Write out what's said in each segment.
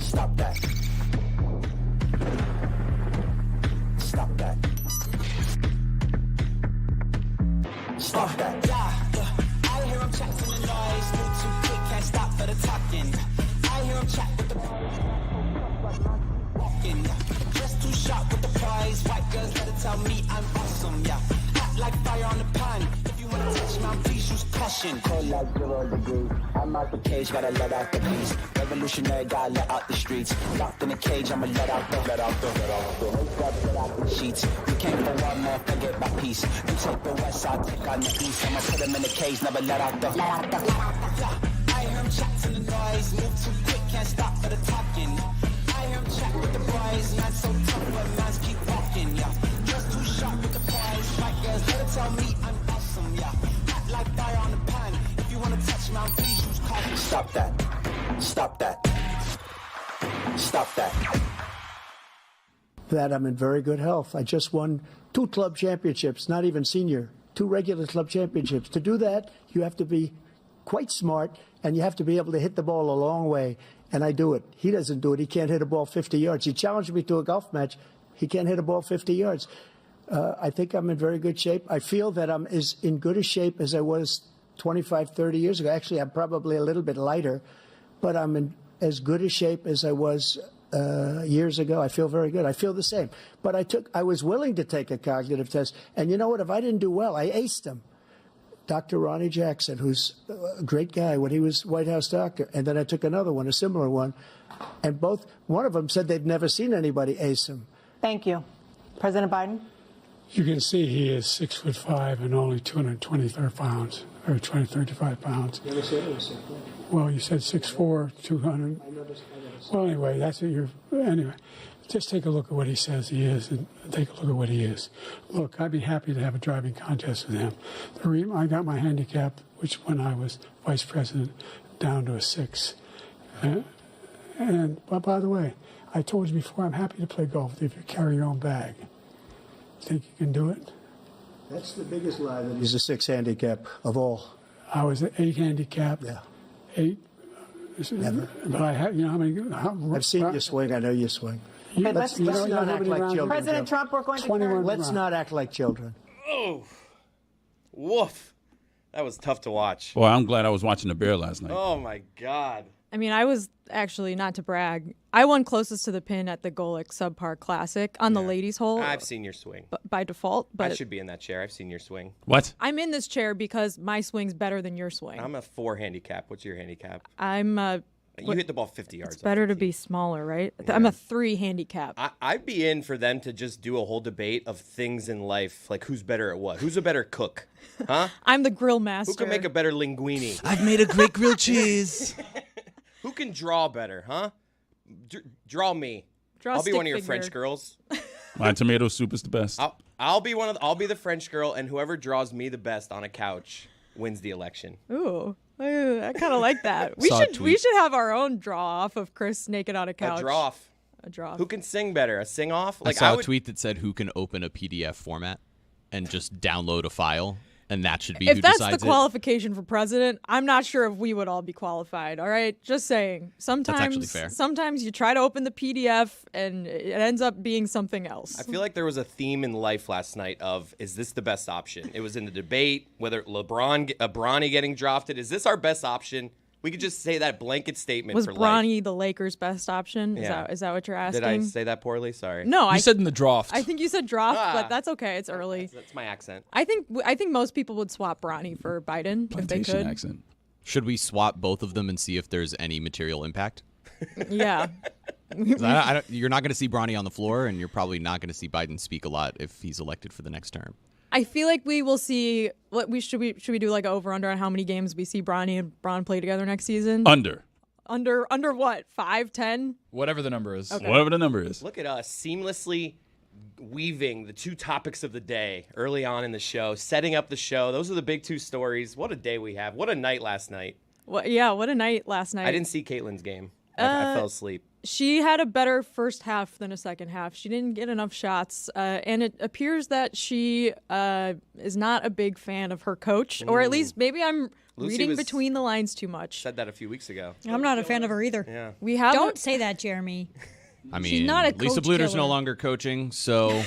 Stop that. Stop that. Stop that. Yeah. I hear him chat from the noise. Move too quick, can't stop for the talking. I hear him chat with the walking. Just too sharp with the prize. White girls better tell me I'm awesome, yeah. Hot like fire on the pan. If you wanna touch my please use caution. Cold like 0 degrees. I'm out the cage, gotta let out the beast. Revolutionary, gotta let out the streets. Locked in a cage, I'ma let out the sheets. We came for one more, forget my peace. You take the west, I'll take on the east. I'ma put them in the cage, never let out the. I hear him chat to the noise. Move too quick, can't stop for the talking. I hear him chat with the boys. Man so tough, but mans keep walking, yeah. Just too sharp with the prize. White girls better tell me I'm awesome, yeah. Hot like fire on the pan. If you wanna touch my please use caution. Stop that. Stop that. Stop that. That I'm in very good health. I just won 2 club championships, not even senior, 2 regular club championships. To do that, you have to be quite smart, and you have to be able to hit the ball a long way, and I do it. He doesn't do it. He can't hit a ball 50 yards. He challenged me to a golf match. He can't hit a ball 50 yards. I think I'm in very good shape. I feel that I'm as in good a shape as I was 25, 30 years ago. Actually, I'm probably a little bit lighter, but I'm in as good a shape as I was years ago. I feel very good. I feel the same. But I was willing to take a cognitive test. And you know what? If I didn't do well, I aced him. Dr. Ronnie Jackson, who's a great guy when he was White House doctor. And then I took another one, a similar one. And one of them said they'd never seen anybody ace him. Thank you. President Biden? You can see he is 6'5" and only 223 pounds, or 235 pounds. You never said it was 6'4". Well, you said 6'4", 200. Well, anyway, that's what anyway, just take a look at what he says he is and take a look at what he is. Look, I'd be happy to have a driving contest with him. I got my handicap, which when I was vice president, down to a 6. But by the way, I told you before, I'm happy to play golf with you if you carry your own bag. Think you can do it? That's the biggest lie. That he's a 6 handicap of all. I was an 8 handicap. Yeah. 8. Never. But I had, you know how many? I've seen you swing. I know you swing. Okay, let's not act like children. President Trump, we're going to turn. Let's not act like children. Oh, woof. That was tough to watch. Well, I'm glad I was watching the Bear last night. Oh, my God. I mean, I was actually, not to brag, I won closest to the pin at the Golick Subpar Classic on the ladies' hole. I've seen your swing. By default. But I should be in that chair. I've seen your swing. What? I'm in this chair because my swing's better than your swing. I'm a 4 handicap. What's your handicap? You hit the ball 50 yards. It's better to be smaller, right? Yeah. I'm a 3 handicap. I'd be in for them to just do a whole debate of things in life, like who's better at what? Who's a better cook? Huh? I'm the grill master. Who can make a better linguine? I've made a great grilled cheese. Who can draw better, huh? Draw me. I'll be one of your French girls. My tomato soup is the best. I'll be I'll be the French girl, and whoever draws me the best on a couch wins the election. Ooh. I kind of like that. We should have our own draw off of Chris naked on a couch. A draw off. A draw off. Who can sing better? A sing off? Like, I saw a tweet that said who can open a PDF format and just download a file, and that should be who decides it. If that's the qualification for president, I'm not sure if we would all be qualified. All right, just saying. That's actually fair. Sometimes you try to open the PDF and it ends up being something else. I feel like there was a theme in life last night of, is this the best option? It was in the debate, whether Bronny getting drafted. Is this our best option? We could just say that blanket statement was for Bronny life. the Lakers' best option? Is that what you're asking? Did I say that poorly? Sorry. No, you said in the draft. I think you said draft, but that's okay. It's early. That's my accent. I think most people would swap Bronny for Biden if they could. Accent. Should we swap both of them and see if there's any material impact? Yeah. You're not going to see Bronny on the floor, and you're probably not going to see Biden speak a lot if he's elected for the next term. I feel like we will see. Should we do like an over under on how many games we see Bronny and Bron play together next season? Under what? 5, 10? Whatever the number is. Okay. Whatever the number is. Look at us seamlessly weaving the 2 topics of the day early on in the show, setting up the show. Those are the big 2 stories. What a day we have. What a night last night. What a night last night. I didn't see Caitlin's game. I fell asleep. She had a better first half than a second half. She didn't get enough shots, and it appears that she is not a big fan of her coach, or at least maybe I'm reading between the lines too much. Said that a few weeks ago. I'm not a fan of her either. Yeah. We have Don't say that, Jeremy. I mean, She's not a Lisa coach Bluter's no killer. longer coaching, so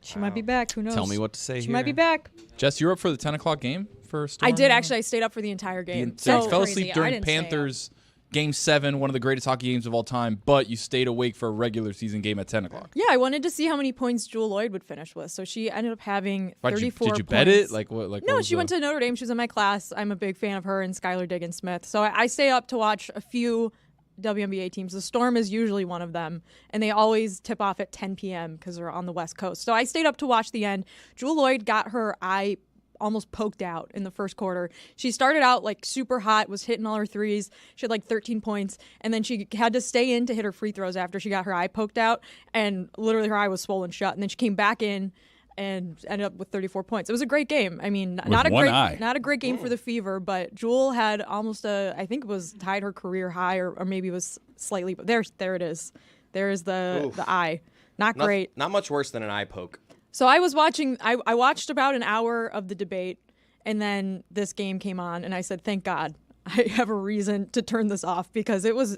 She might be back. Who knows? tell me what to say She here. might be back. Jess, you're up for the 10 o'clock game for Storm? I did actually. I stayed up for the entire game. So you So fell crazy. asleep I during didn't stay up. Panthers Game 7, one of the greatest hockey games of all time, but you stayed awake for a regular season game at 10 o'clock. yeah, I wanted to see how many points Jewel Lloyd would finish with. So she ended up having 34 Did you points. bet it? Like what? Like No, what was she went to Notre Dame. She was in my class. I'm a big fan of her and Skylar Diggins-Smith. So I stay up to watch a few WNBA teams. The Storm is usually one of them, and they always tip off at 10 p.m. because they're on the West Coast. So I stayed up to watch the end. Jewel Lloyd got her eye almost poked out in the first quarter. She started out like super hot, was hitting all her threes. She had like 13 points, and then she had to stay in to hit her free throws after she got her eye poked out, and literally her eye was swollen shut. And then she came back in and ended up with 34 points. It was a great game. I mean, not a great game for the Fever, but Jewel had almost I think it was tied her career high, or maybe was slightly. But there it is. There is the eye. Not great. Not much worse than an eye poke. So I was watching. I watched about an hour of the debate, and then this game came on, and I said, "Thank God, I have a reason to turn this off," because it was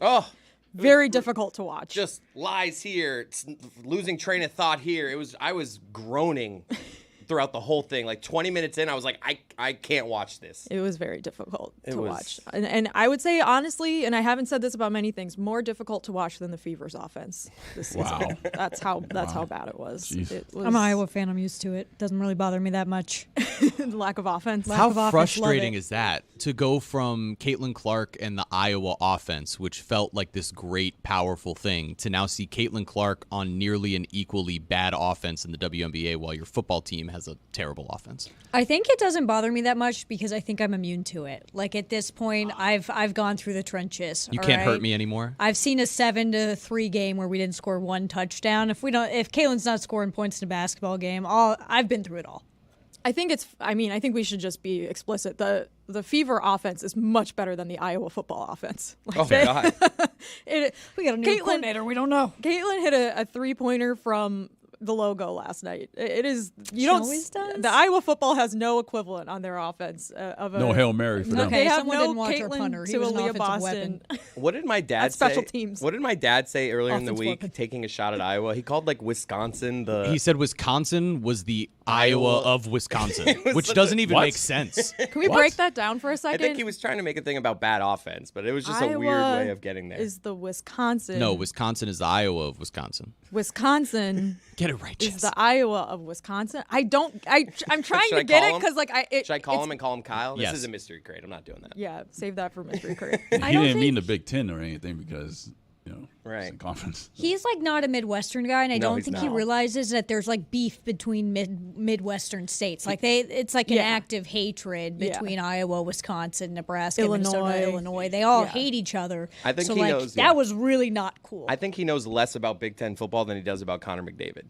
very difficult to watch. Just lies here, it's losing train of thought here. I was groaning throughout the whole thing. Like 20 minutes in, I was like, I can't watch this. It was very difficult to watch. And I would say, honestly, and I haven't said this about many things, more difficult to watch than the Fever's offense this season. Wow. That's how bad it was. It was I'm an Iowa fan. I'm used to it. Doesn't really bother me that much. lack of offense. How of offense, frustrating love it. is that to go from Caitlin Clark and the Iowa offense, which felt like this great, powerful thing, to now see Caitlin Clark on nearly an equally bad offense in the WNBA while your football team has a terrible offense? I think it doesn't bother me that much because I think I'm immune to it. Like at this point, I've gone through the trenches. You all can't right? hurt me anymore. I've seen a 7-3 game where we didn't score one touchdown. If Caitlin's not scoring points in a basketball game, I've been through it all. I think we should just be explicit. The Fever offense is much better than the Iowa football offense. God. We got a new coordinator. We don't know. Caitlin hit a 3-pointer from the logo last night. It is She always does? The Iowa football has no equivalent on their offense of a No Hail Mary for them. Okay, They have someone no didn't watch our Caitlin punter. He to was an Aaliyah offensive Boston. weapon. What did my dad At say? special teams. What did my dad say earlier in the Offensive week, weapon. taking a shot at Iowa? He called like Wisconsin the. He said Wisconsin was the Iowa of Wisconsin, which doesn't even What? make sense. Can we break that down for a I second? think he was trying to make a thing about bad offense, but it was just a weird Iowa way of getting there. Is the Wisconsin? No, Wisconsin is the Iowa of Wisconsin. Wisconsin Get it right, is Jess. the Iowa of Wisconsin. I'm trying Should I to get call it him? because Should I call him and call him Kyle? Yes. This is a mystery crate. I'm not doing that. Yeah, save that for mystery crate. He didn't mean the Big Ten or anything because, Right. it's a conference. He's like not a Midwestern guy, and I No, don't he's think he not. realizes that there's like beef between Midwestern states. Like it's like an Yeah. active hatred Yeah. between Iowa, Wisconsin, Nebraska, Illinois. Minnesota, Illinois. They all Yeah. hate each other. I think so he like knows, that yeah. was really not cool. I think he knows less about Big Ten football than he does about Connor McDavid.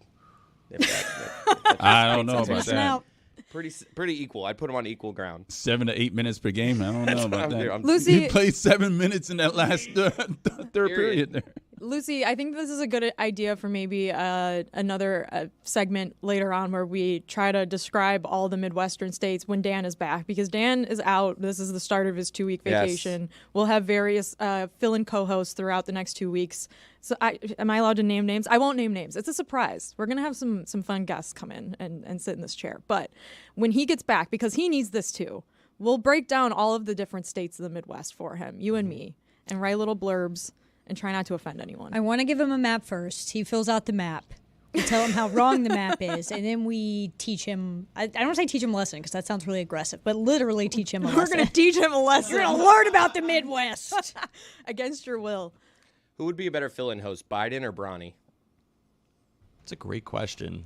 I don't know about Missing that. out. Pretty equal. I'd put him on equal ground. 7 to 8 minutes per game. I don't know about that. Lucy- He played 7 minutes in that last third period there. Lucy, I think this is a good idea for maybe another segment later on where we try to describe all the Midwestern states when Dan is back, because Dan is out. This is the start of his 2-week Yes. vacation. We'll have various fill-in co-hosts throughout the next 2 weeks. So am I allowed to name names? I won't name names. It's a surprise. We're going to have some fun guests come in and sit in this chair. But when he gets back, because he needs this too, we'll break down all of the different states of the Midwest for him, you and me, and write little blurbs and try not to offend anyone. I want to give him a map first. He fills out the map. We tell him how wrong the map is, and then we teach him. I don't want to say teach him a lesson because that sounds really aggressive, but literally teach him a lesson. We're going to teach him a lesson. You're going to learn about the Midwest. Against your will. Who would be a better fill-in host, Biden or Bronny? That's a great question.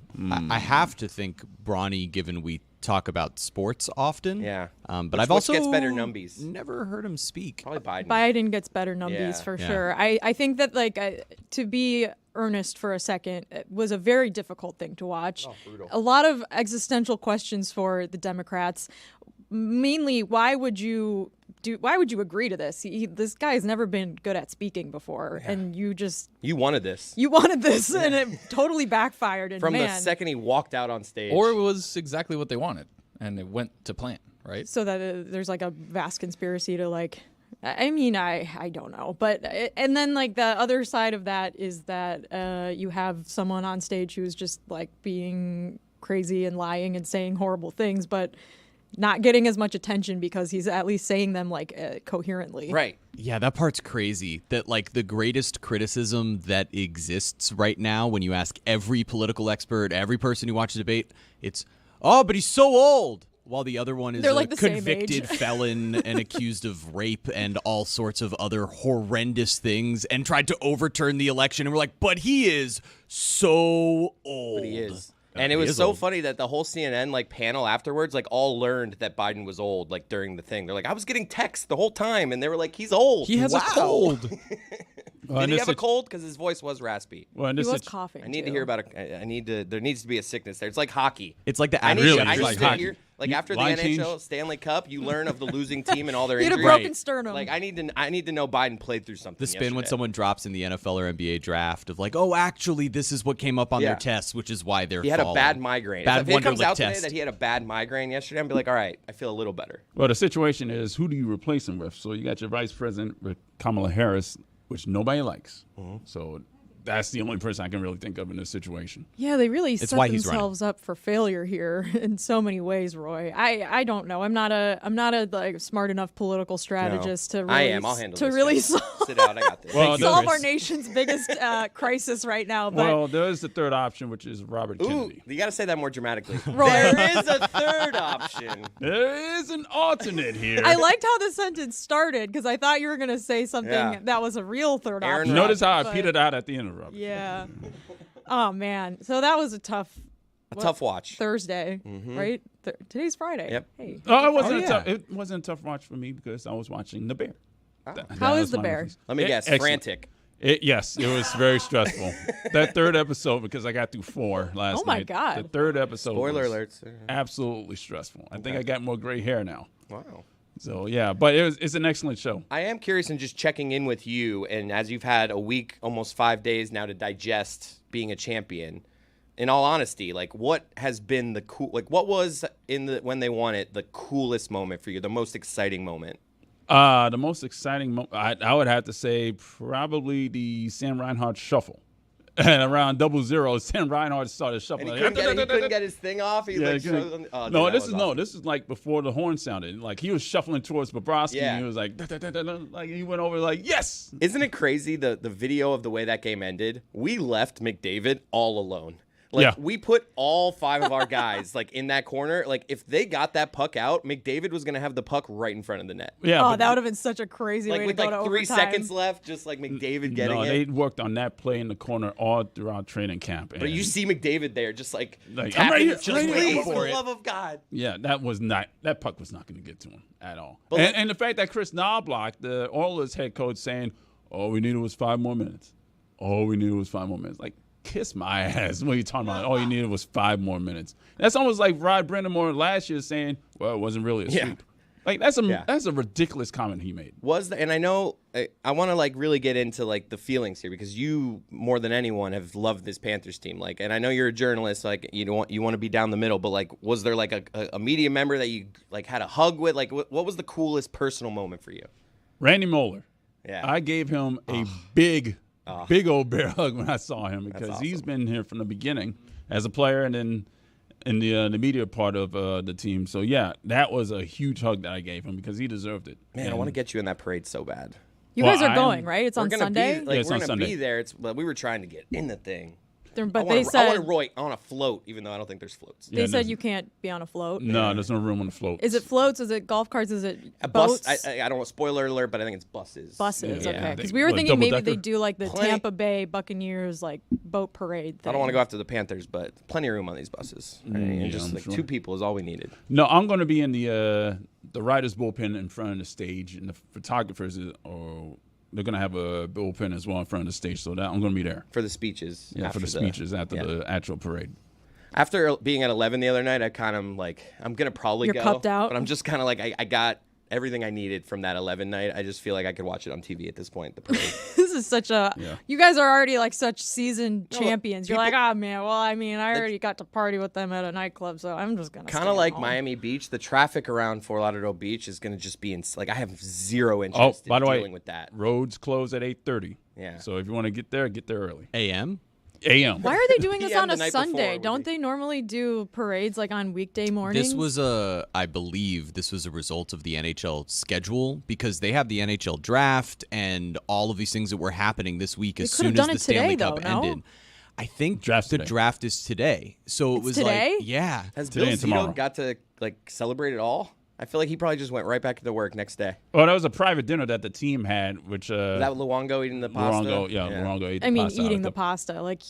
I have to think Bronny, given we talk about sports often. Yeah. But Which I've also gets better numbies? never heard him speak. Probably Biden. Biden gets better numbies Yeah. for Yeah. sure. I think that to be earnest for a second, it was a very difficult thing to watch. brutal. A lot of existential questions for the Democrats. mainly, why would you agree to this? This guy has never been good at speaking before, and you wanted this. You wanted this, and it totally backfired. And From the second he walked out on stage. Or it was exactly what they wanted, and it went to plan, right? So that there's like a vast conspiracy to like, I mean, I don't know, but and then like the other side of that is that you have someone on stage who's just like being crazy and lying and saying horrible things, but not getting as much attention because he's at least saying them like coherently. Right. Yeah, that part's crazy. That like the greatest criticism that exists right now when you ask every political expert, every person who watches a debate, it's, oh, but he's so old. While the other one is They're a like the same convicted age. felon and accused of rape and all sorts of other horrendous things and tried to overturn the election. And we're like, but he is so old. But he is. And it was so funny that the whole CNN like panel afterwards like all learned that Biden was old like during the thing. They're like, I was getting texts the whole time, and they were like, he's old. He has a cold. Did he have a cold? Because his voice was raspy. He was coughing. I need to hear about it. There needs to be a sickness there. It's like hockey. It's like the I attitude. need Like to hockey. hear, like after the line NHL change. Stanley Cup, you learn of the losing team and all their He had a injuries. broken sternum. Like I need to know Biden played through something. The spin when yesterday. someone drops in the NFL or NBA draft of like, oh, actually, this is what came up on their test, which is why they're He had a falling. bad migraine. Bad If it comes Wonderlic out test. today that he had a bad migraine yesterday, I'm be like, all right, I feel a little better. Well, the situation is, who do you replace him with? So you got your vice president with Kamala Harris, which nobody likes. So that's the only person I can really think of in this situation. Yeah, they really It's set why he's running. themselves up for failure here in so many ways, Roy. I don't know. I'm not a like smart enough political strategist to really I am. I'll handle to this. really guys. Sit out. I got this. Well, solve our Chris. nation's biggest crisis right now. But Well, there is the third option, which is Robert Ooh, Kennedy. you got to say that more dramatically. Roy. There is a third option. There is an alternate here. I liked how the sentence started because I thought you were going to say something Yeah. that was a real third Aaron option. Notice how I but- petered out at the end of Robert. Yeah. Oh man. So that was a tough Tough watch. Thursday, right? Today's Friday. Yep. Hey. Oh, it wasn't Oh, yeah. it wasn't a tough watch for me because I was watching The Bear. How is was The my Bear? reference. Let me guess. Excellent. Frantic. Yes, it was very stressful. That third episode, because I got through 4 last Oh, my night. God. The third episode Spoiler was alerts. absolutely stressful. I think I got more gray hair now. Wow. So, yeah, but it's an excellent show. I am curious in just checking in with you, and as you've had a week, almost 5 days now to digest being a champion. In all honesty, like what has been the cool? Like what was when they won it the coolest moment for you? The most exciting moment? The most exciting moment, I would have to say probably the Sam Reinhart shuffle. And around 0-0, Sam Reinhart started shuffling. And he couldn't get his thing off. He like struggling. Oh, dude, no, that this was is awesome. this is like before the horn sounded. Like he was shuffling towards Bobrovsky, Yeah. and he was like, like he went over like, yes. Isn't it crazy the video of the way that game ended? We left McDavid all alone. Like Yeah. we put all 5 of our guys like in that corner. Like if they got that puck out, McDavid was gonna have the puck right in front of the net. Yeah, Oh, but that would have been such a crazy Like way with to go like to 3 overtime. seconds left, just like McDavid getting no, it. they worked on that play in the corner all throughout training camp. But you see McDavid there, just like Like, I'm tapping right the here, just right here, please, for for the it. love of God. Yeah, that puck was not going to get to him at all. But And the fact that Chris Knobloch, the Oilers head coach, saying, all we needed was 5 more minutes. All we needed was 5 more minutes. Like, kiss my ass. What are you talking about? All you needed was 5 more minutes. That's almost like Rod Brindamore last year saying, well, it wasn't really a Yeah. sweep. Like, that's a ridiculous comment he made. And I know I want to like really get into like the feelings here because you more than anyone have loved this Panthers team. Like, and I know you're a journalist. Like, you want to be down the middle, but like, was there like a media member that you like had a hug with? Like, what was the coolest personal moment for you? Randy Moeller. Yeah. I gave him a big old bear hug when I saw him because he's been here from the beginning as a player and then in the media part of the team. So, yeah, that was a huge hug that I gave him because he deserved it. Man, I want to get you in that parade so bad. You Well, guys are I'm- going, right? It's on We're gonna Sunday. Be, like, it's we're on gonna Sunday. be there. But we were trying to get in the thing. But I they said want to float, even though I don't think there's floats. they said you can't be on a float. No, there's no room on the float. Is it floats? Is it golf carts? Is it A boats? bus. I don't want spoiler alert, but I think it's buses. Buses, Yeah. okay. Yeah. Because we were What, thinking maybe double-decker? they do like the Plenty- Tampa Bay Buccaneers like boat parade thing. I don't want to go after the Panthers, but plenty of room on these buses. Right? And yeah, just I'm like sure. 2 people is all we needed. No, I'm going to be in the writer's bullpen in front of the stage, and the photographers they're going to have a bullpen as well in front of the stage, so that I'm going to be there. For the speeches. Yeah, for the speeches after the actual parade. After being at 11 the other night, I kind of like, I'm going to probably You're go. cupped out? But I'm just kind of like, I got everything I needed from that 11 night. I just feel like I could watch it on TV at this point. The parade. This is such a. You guys are already like such seasoned champions. You're like, oh man. Well, I mean, I already got to party with them at a nightclub, so I'm just gonna. Kind of like Miami Beach. The traffic around Fort Lauderdale Beach is gonna just be like I have zero interest in dealing with that. Roads close at 8:30. Yeah. So if you want to get there early. A.M. A.M. Why are they doing this on the a night Sunday? before, Don't they normally do parades like on weekday mornings? This was I believe this was a result of the NHL schedule because they have the NHL draft and all of these things that were happening this week as soon as the Stanley Cup ended. I think the draft is today. So it was today? like, yeah. Has Today Bill and tomorrow. Zito got to like celebrate it all? I feel like he probably just went right back to work next day. Well, that was a private dinner that the team had, which Is that Luongo eating the pasta? Luongo ate the I mean, pasta. eating the pasta. Like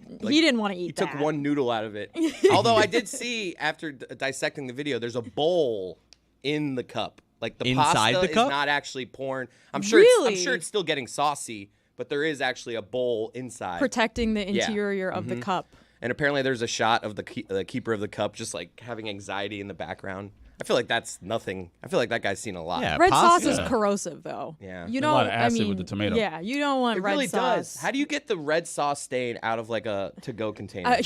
he didn't want to eat He that. took one noodle out of it. Although I did see after dissecting the video, there's a bowl in the cup. Like the Inside pasta the cup? is not actually pouring. I'm sure. Really? I'm sure it's still getting saucy, but there is actually a bowl inside. Protecting the interior of the cup. And apparently, there's a shot of the keeper of the cup just like having anxiety in the background. I feel like that's nothing. I feel like that guy's seen a lot. Yeah, Red sauce pasta. is corrosive, though. Yeah. You A don't. lot of acid I mean, with the tomato. Yeah, you don't want It red really sauce. does. How do you get the red sauce stain out of like a to-go container?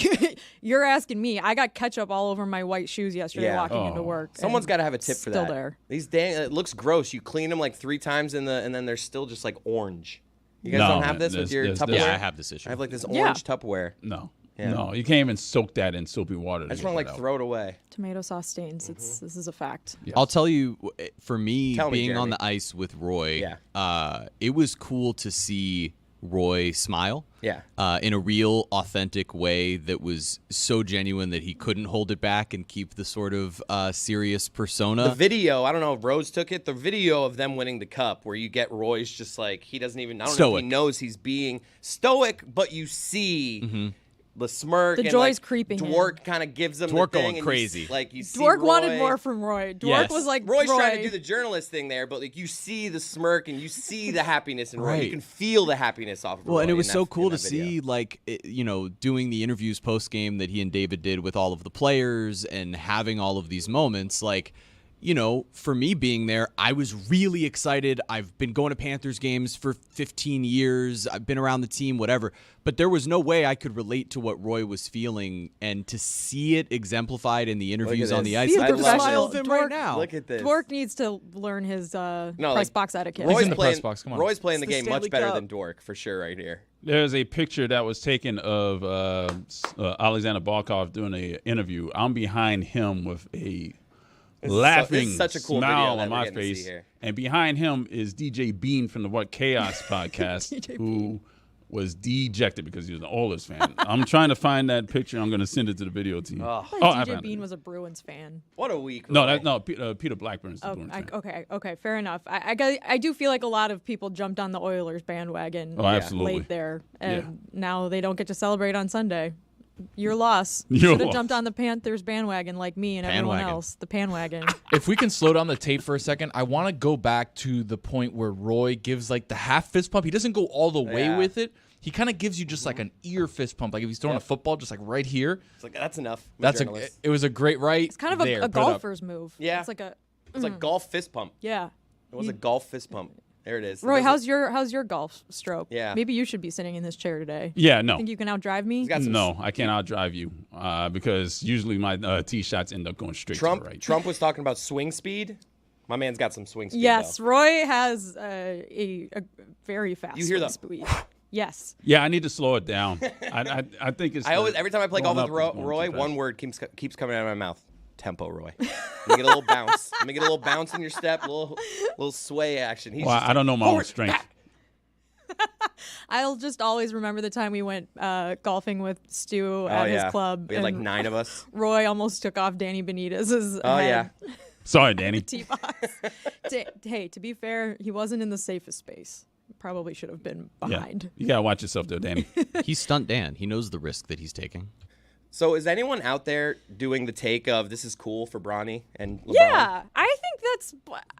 You're asking me. I got ketchup all over my white shoes yesterday walking into work. Someone's and got to have a tip for still that. there. These it looks gross. You clean them like 3 times and then they're still just like orange. You guys No, don't have this with your there's- Tupperware? Yeah, I have this issue. I have like this Yeah. orange Tupperware. No. Yeah. No, you can't even soak that in soapy water. I just want to like throw it away. Tomato sauce stains. This is a fact. I'll tell you, for me, Tell me, being on Jeremy. the ice with Roy, it was cool to see Roy smile. Yeah. In a real, authentic way that was so genuine that he couldn't hold it back and keep the sort of serious persona. The video, I don't know if Rose took it. The video of them winning the cup, where you get Roy's just like he doesn't even. I don't know if Stoic. he knows he's being stoic, but you see the smirk. The and joy's like, creeping in. Dwork kind of gives him Dwork the thing, going and crazy. Like you see Dwork Roy. wanted more from Roy. Dwork Yes. was like, Roy's Roy. trying to do the journalist thing there, but like you see the smirk and you see the happiness in Roy. Right. You can feel the happiness off of Roy. Well, and it was in so that- cool in to that video. see, like, doing the interviews post game that he and David did with all of the players and having all of these moments. Like, for me being there, I was really excited. I've been going to Panthers games for 15 years. I've been around the team, whatever. But there was no way I could relate to what Roy was feeling, and to see it exemplified in the interviews on this. the ice. Be a I can professional. smile with him right Dwork- now. Look at this. Dwork needs to learn his press like, box etiquette. Roy's in the playing, press box, come on. Roy's playing the It's the game much Stanley better Cup. than Dwork for sure right here. There's a picture that was taken of Alexander Barkov doing an interview. I'm behind him with a laughing it's such a cool video smile that on we're my getting to see face. here. And behind him is DJ Bean from the What Chaos podcast, who was dejected because he was an Oilers fan. I'm trying to find that picture. I'm going to send it to the video team. I thought I DJ found Bean it. was a Bruins fan. What a week. No, Roy. Peter Blackburn's the Oh, Bruins fan. okay, fair enough. I do feel like a lot of people jumped on the Oilers bandwagon Oh, absolutely. late there, and Yeah. now they don't get to celebrate on Sunday. Your loss. You Your should have loss. jumped on the Panthers bandwagon like me and everyone Panwagon. else. The panwagon. If we can slow down the tape for a second, I want to go back to the point where Roy gives like the half fist pump. He doesn't go all the way Yeah. with it. He kind of gives you just like an ear fist pump, like if he's throwing a football, just like right here. It's like that's enough. I'm a journalist. It was a great right. It's kind of there, a put it up. golfer's move. Yeah. It's like a It's like golf fist pump. yeah. It was a golf fist pump. There it is. It Roy, doesn't- how's your golf stroke? Yeah. Maybe you should be sitting in this chair today. Yeah, no. Think you can outdrive me? He's got some No, I can't outdrive you because usually my tee shots end up going straight to the right. Trump was talking about swing speed. My man's got some swing speed. Yes, though. Roy has a very fast You hear swing the- speed. Yes. Yeah, I need to slow it down. I think it's. I always every time I play golf going with up, it's going Roy, too fast. one word keeps coming out of my mouth. Tempo, Roy. Let me get a little bounce. Let me get a little bounce in your step, a little sway action. He's Well, just I don't know my own forward, strength. back. I'll just always remember the time we went golfing with Stu at his club. We had like and 9 of us. Roy almost took off Danny Benitez's Oh head. yeah. Sorry, Danny. Tee box. Hey, to be fair, he wasn't in the safest space. Probably should have been Yeah. behind. You gotta watch yourself, though, Danny. He's stunt Dan. He knows the risk that he's taking. So is anyone out there doing the take of this is cool for Bronny and LeBron? Yeah, I think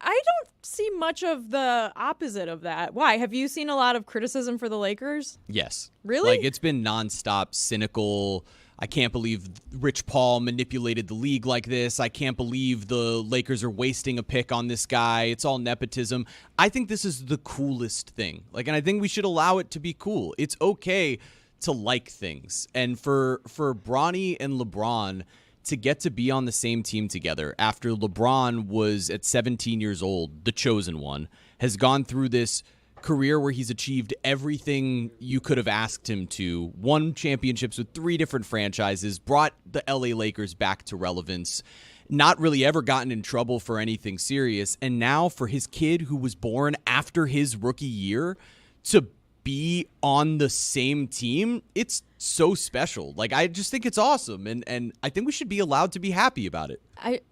I don't see much of the opposite of that. Why? Have you seen a lot of criticism for the Lakers? Yes. Really? Like, it's been nonstop, cynical. I can't believe Rich Paul manipulated the league like this. I can't believe the Lakers are wasting a pick on this guy. It's all nepotism. I think this is the coolest thing. And I think we should allow it to be cool. It's okay to like things. And for Bronny and LeBron to get to be on the same team together after LeBron was at 17 years old, the chosen one, has gone through this career where he's achieved everything you could have asked him to, won championships with 3 different franchises, brought the LA Lakers back to relevance, not really ever gotten in trouble for anything serious, and now for his kid who was born after his rookie year to be on the same team, it's so special. I just think it's awesome, and I think we should be allowed to be happy about it.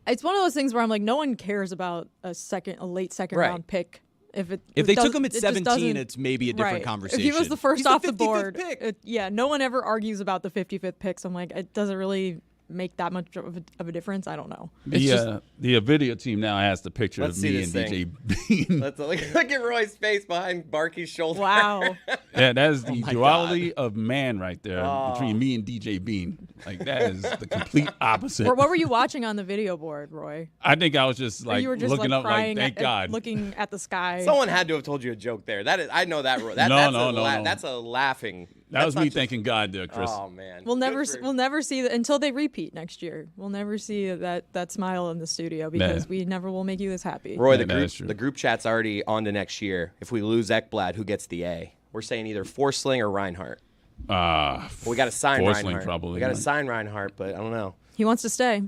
It's one of those things where I'm like, no one cares about a late second round pick. If they took him at 17, it's maybe a different conversation. If he was the first He's off the the board, pick. no one ever argues about the 55th pick. So I'm like, it doesn't really make that much of a difference. I don't know. The video team now has the picture of me and DJ Bean. Look at Roy's face behind Barkey's shoulder. Wow. Yeah, that is the duality of man right there between me and DJ Bean. That is the complete opposite. What were you watching on the video board, Roy? I think I was just you were just looking up crying thank God. Looking at the sky. Someone had to have told you a joke there. That is, I know that. No. That's a laughing. That was me thanking God there, Chris. Oh man. We'll never see that until they repeat next year. We'll never see that smile in the studio because we never will make you this happy. Roy, the group chat's already on to next year. If we lose Ekblad, who gets the A? We're saying either Forsling or Reinhart. We got to sign Reinhart. Probably. We got to sign Reinhart, but I don't know. He wants to stay.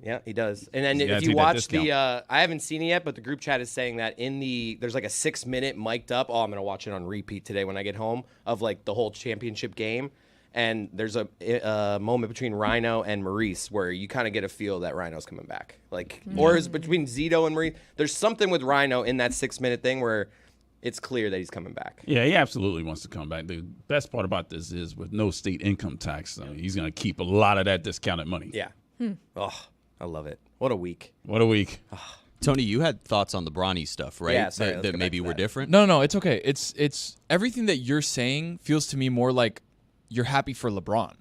Yeah, he does. And then if you watch I haven't seen it yet, but the group chat is saying that there's a 6-minute mic'd up. I'm going to watch it on repeat today when I get home of the whole championship game. And there's a moment between Rhino and Maurice where you kind of get a feel that Rhino's coming back. Or is between Zito and Maurice. There's something with Rhino in that 6-minute thing where it's clear that he's coming back. Yeah, he absolutely wants to come back. The best part about this is with no state income tax, he's going to keep a lot of that discounted money. Yeah. Oh, I love it. What a week. Tony, you had thoughts on the Bronny stuff, right? Yeah, sorry, that maybe were different? No, it's okay. It's everything that you're saying feels to me more like you're happy for LeBron.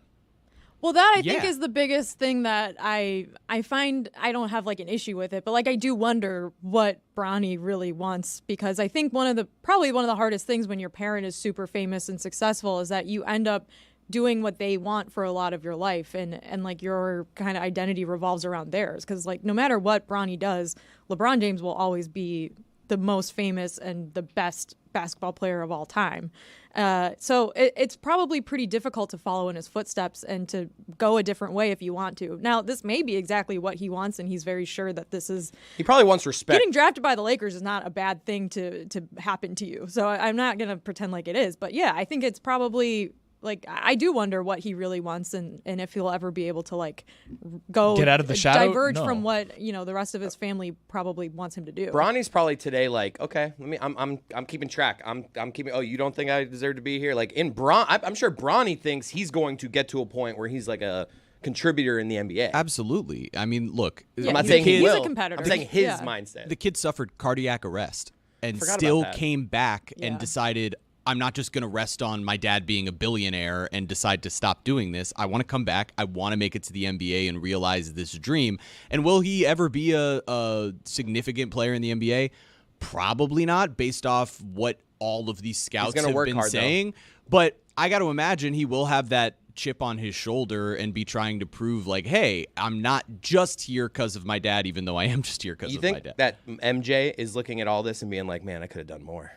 Well, that I think is the biggest thing that I find. I don't have an issue with it, but I do wonder what Bronny really wants, because I think probably one of the hardest things when your parent is super famous and successful is that you end up doing what they want for a lot of your life, and your kind of identity revolves around theirs, because no matter what Bronny does, LeBron James will always be the most famous and the best basketball player of all time. So it's probably pretty difficult to follow in his footsteps and to go a different way if you want to. Now, this may be exactly what he wants, and he's very sure that this is... He probably wants respect. Getting drafted by the Lakers is not a bad thing to happen to you. So I'm not going to pretend like it is. But yeah, I think it's probably... I do wonder what he really wants, and if he'll ever be able to go get out of the shadow, diverge from what the rest of his family probably wants him to do. Bronny's probably today okay, I'm keeping track. I'm keeping. Oh, you don't think I deserve to be here? I'm sure Bronny thinks he's going to get to a point where he's a contributor in the NBA. Absolutely. I mean, look, yeah, I'm not saying he will. He's a competitor. I'm saying his mindset. The kid suffered cardiac arrest and still came back and decided, I'm not just going to rest on my dad being a billionaire and decide to stop doing this. I want to come back. I want to make it to the NBA and realize this dream. And will he ever be a significant player in the NBA? Probably not, based off what all of these scouts have been saying. Though. But I got to imagine he will have that chip on his shoulder and be trying to prove hey, I'm not just here because of my dad, even though I am just here because of my dad. You think that MJ is looking at all this and being man, I could have done more.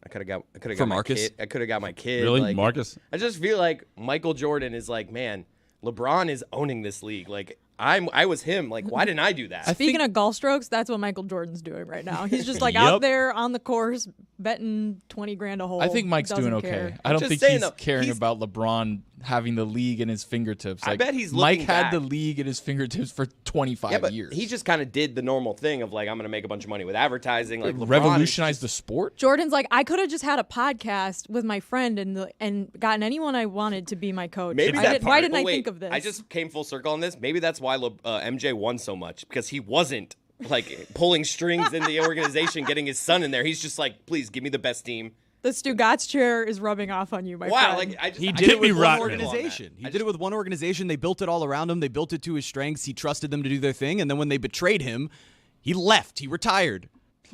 I could have got my kid. I could have got my kid. Really, Marcus? I just feel like Michael Jordan is man, LeBron is owning this league. I was him. Why didn't I do that? Speaking of golf strokes, that's what Michael Jordan's doing right now. He's just out there on the course betting $20,000 a hole. I think Mike's doing okay. Care. I don't think he's caring about LeBron having the league in his fingertips. I bet he's Mike looking had back. The league in his fingertips for 25 years. He just kind of did the normal thing of I'm going to make a bunch of money with advertising. Revolutionized the sport. Jordan's I could have just had a podcast with my friend and gotten anyone I wanted to be my coach. Maybe why didn't I think of this? I just came full circle on this. Maybe that's why MJ won so much, because he wasn't pulling strings in the organization, getting his son in there. He's just please give me the best team. The Stugotz chair is rubbing off on you, my Wow, friend. like I just He I did it me with one rotten. organization. I He just- did it with one organization. They built it all around him. They built it to his strengths. He trusted them to do their thing. And then when they betrayed him, he left. He retired.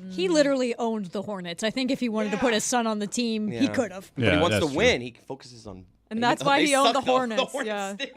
He literally owned the Hornets. I think if he wanted to put his son on the team, he Yeah. could have. But he wants to that's true. win. He focuses on. And that's why they he owned suck, the though. Hornets, yeah. stink.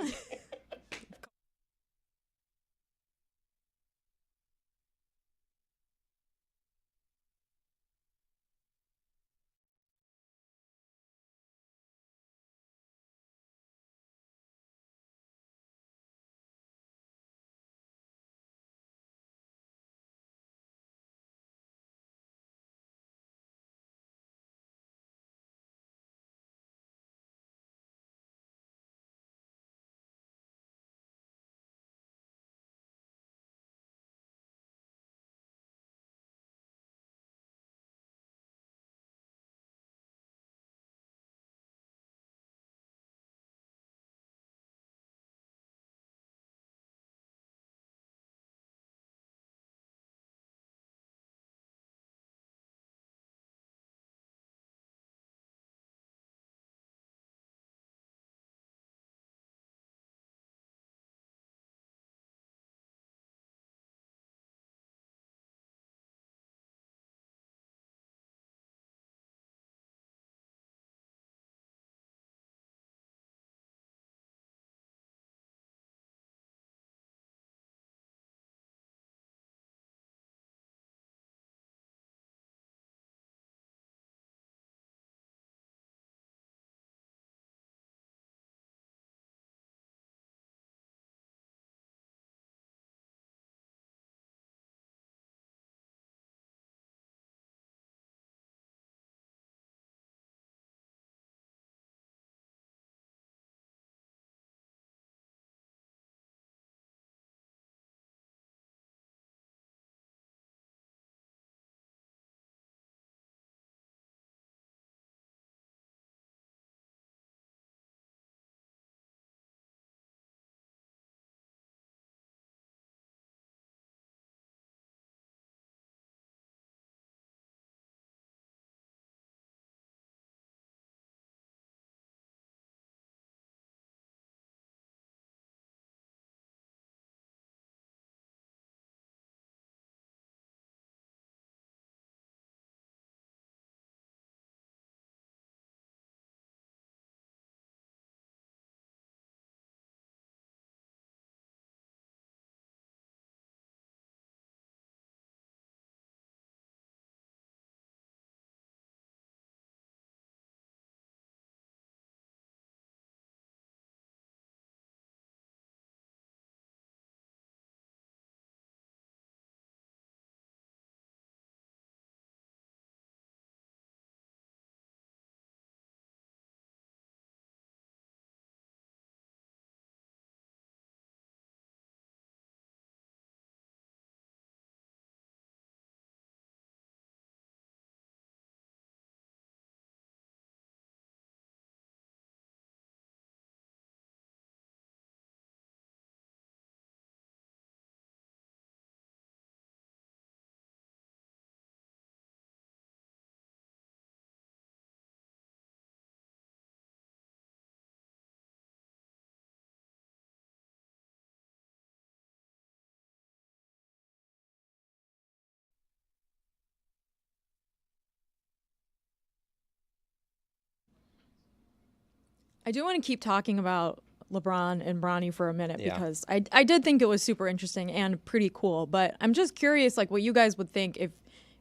I do want to keep talking about LeBron and Bronny for a minute Yeah. because I did think it was super interesting and pretty cool. But I'm just curious, like, what you guys would think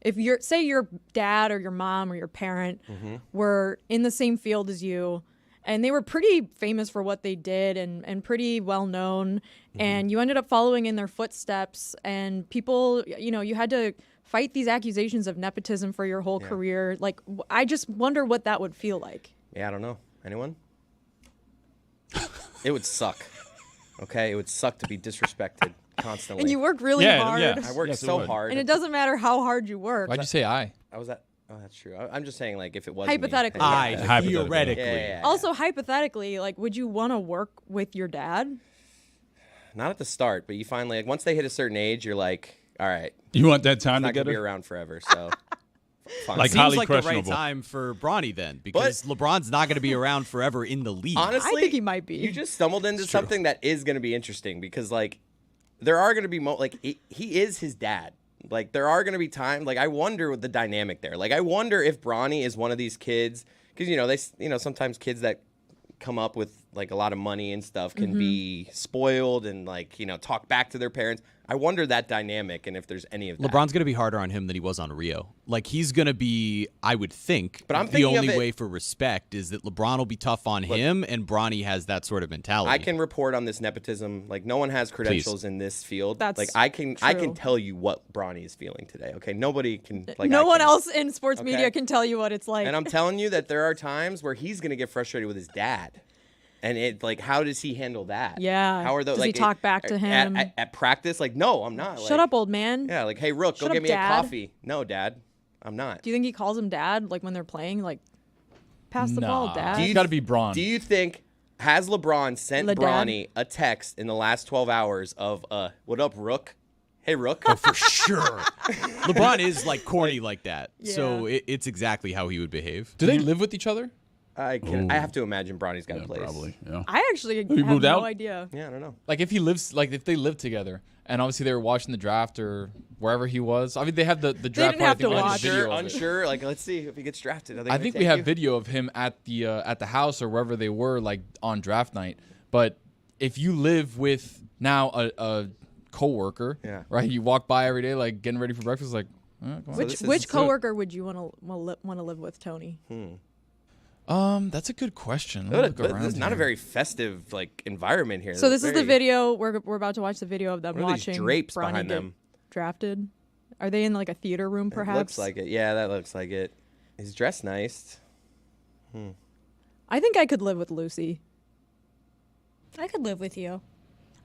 if you're, say, your dad or your mom or your parent were in the same field as you, and they were pretty famous for what they did and pretty well known, and you ended up following in their footsteps, and people, you know, you had to fight these accusations of nepotism for your whole career. Like, I just wonder what that would feel like. Yeah, I don't know. Anyone? It would suck. Okay, it would suck to be disrespected constantly. And you work really Yeah, hard. yeah. I worked Yes, it so would. hard. And it doesn't matter how hard you work. Why'd you say I? I was at. Oh, that's true. I'm just saying, like, if it was Hypothetically. I Hypothetically. theoretically. Yeah. Also, hypothetically, like, would you want to work with your dad? Not at the start, but you finally, like, once they hit a certain age, you're like, all right, You want that time I'm not gonna together? be around forever. So fine. Like Seems highly like the right questionable. time for Bronny then, because LeBron's not going to be around forever in the league. Honestly, I think he might be. You just stumbled into something that is going to be interesting because, like, there are going to be he is his dad. Like, there are going to be times. Like, I wonder what the dynamic there. Like, I wonder if Bronny is one of these kids because sometimes kids that come up with like a lot of money and stuff can be spoiled and talk back to their parents. I wonder that dynamic and if there's any of that. LeBron's going to be harder on him than he was on Rio. Like, he's going to be, I would think, But I'm the thinking of only it- way for respect is that LeBron will be tough on him, and Bronny has that sort of mentality. I can report on this nepotism. Like, no one has credentials in this field. That's like I can true. tell you what Bronny is feeling today. Okay, nobody can. Like, no I one can. else in sports Okay. media can tell you what it's like. And I'm telling you that there are times where he's going to get frustrated with his dad. And how does he handle that? Yeah. How are those? Does he talk back to him? At practice? Like, no, I'm not. Shut up, old man. Yeah, like, hey, Rook, go Shut get up, me Dad. a coffee. No, Dad, I'm not. Do you think he calls him dad like when they're playing? Like, pass the ball, Nah. dad. It's got to be Braun. Do you think has LeBron sent Le Dad? Bronny a text in the last 12 hours of what up, Rook? Hey, Rook. Oh, for sure. LeBron is like corny like that. So Yeah. it's exactly how he would behave. Do they live with each other? I have to imagine Bronny's got a place. Probably. Yeah. I actually have moved no out? idea. Yeah, I don't know. Like if they live together, and obviously they were watching the draft or wherever he was. I mean, they have the draft. didn't have part, I think to we have watch. video of it. Unsure. Like, let's see if he gets drafted. I think we have video of him at the house or wherever they were, like on draft night. But if you live with now a coworker, Yeah. right? You walk by every day, like getting ready for breakfast, like. Come on. Which coworker would you want to live with, Tony? That's a good question. Let me look But around this is not a here. very festive environment here. So this is the Very- video we're about to watch the video of them What are these watching drapes Bronny behind get them? drafted. Are they in like a theater room, perhaps? Looks like it. Yeah, that looks like it. He's dressed nice. I think I could live with Lucy. I could live with you.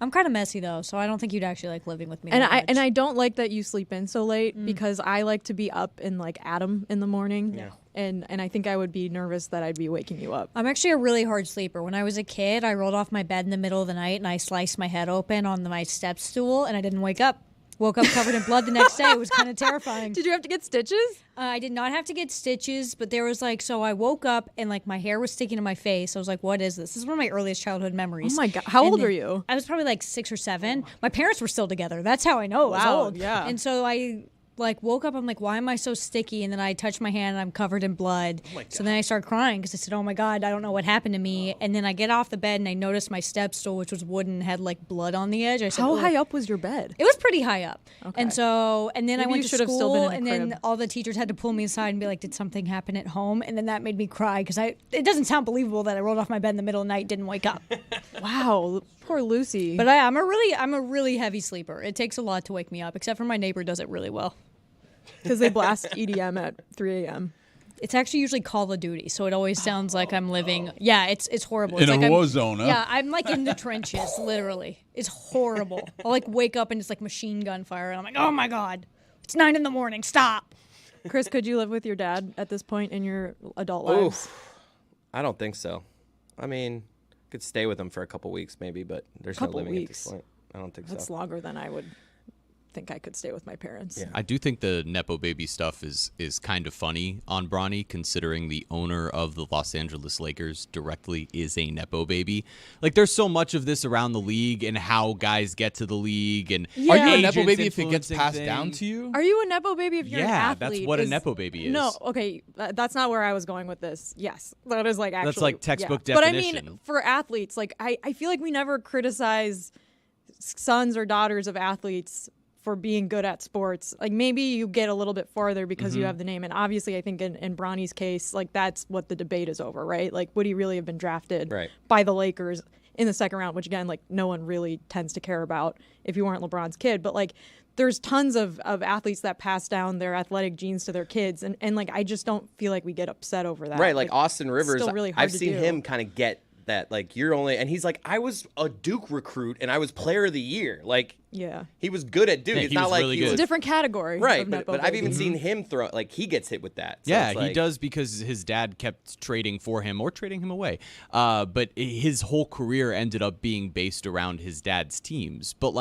I'm kind of messy though, so I don't think you'd actually like living with me. And that much. I don't like that you sleep in so late because I like to be up and like Adam in the morning. Yeah. And I think I would be nervous that I'd be waking you up. I'm actually a really hard sleeper. When I was a kid, I rolled off my bed in the middle of the night and I sliced my head open on my step stool and I didn't wake up. Woke up covered in blood the next day. It was kind of terrifying. Did you have to get stitches? I did not have to get stitches, but there was so I woke up and my hair was sticking to my face. I was like, what is this? This is one of my earliest childhood memories. Oh my God. How And old then- are you? I was probably like 6 or 7. My parents were still together. That's how I know it was Wow, old. yeah. And so I woke up, I'm like, why am I so sticky? And then I touched my hand and I'm covered in blood. So then I started crying because I said, oh my God, I don't know what happened to me. And then I get off the bed and I noticed my step stool, which was wooden, had blood on the edge. I said, How "Oh." high up was your bed? It was pretty high up. Okay. And then I Maybe went you to should have still been school, in a and then crib. all the teachers had to pull me aside and be like, did something happen at home? And then that made me cry because it doesn't sound believable that I rolled off my bed in the middle of the night, didn't wake up. Wow, poor Lucy. But I'm a really heavy sleeper. It takes a lot to wake me up, except for my neighbor does it really well. Because they blast EDM at 3 a.m. It's actually usually Call of Duty, so it always sounds like I'm living. Yeah, it's horrible. In It's a like war I'm, zone, huh? Yeah, I'm in the trenches, literally. It's horrible. I'll wake up and it's machine gun fire, and I'm like, oh my God, it's 9 a.m. Stop. Chris, could you live with your dad at this point in your adult lives? I don't think so. I mean, could stay with him for a couple weeks maybe, but there's no Couple living at weeks. this point. I don't think That's so. longer than I would think I could stay with my parents. Yeah. I do think the Nepo baby stuff is kind of funny on Bronny, considering the owner of the Los Angeles Lakers directly is a Nepo baby. There's so much of this around the league and how guys get to the league and Are you a agents Nepo baby if it gets influencing passed down things. to you? Are you a Nepo baby if you're an Yeah, athlete? that's what a Nepo baby is. No, okay, that's not where I was going with this. Yes, that is actually. textbook yeah. But I definition. mean, for athletes, I feel like we never criticize sons or daughters of athletes for being good at sports. Maybe you get a little bit farther because you have the name. And obviously, I think in Bronny's case, that's what the debate is over, right? Would he really have been drafted by the Lakers in the second round, which again, no one really tends to care about if you weren't LeBron's kid. But there's tons of athletes that pass down their athletic genes to their kids. And I just don't feel like we get upset over that. Right, Austin Rivers, still really hard I've to seen do. him kind of get that you're only, and he's like, I was a Duke recruit and I was player of the year. Yeah. He was good at Duke. Yeah, It's he not was like really he good. was It's a different category. right, of but Nepo I've even babies. seen him throw he gets hit with that. So Yeah, it's he does because his dad kept trading for him or trading him away. But his whole career ended up being based around his dad's teams. But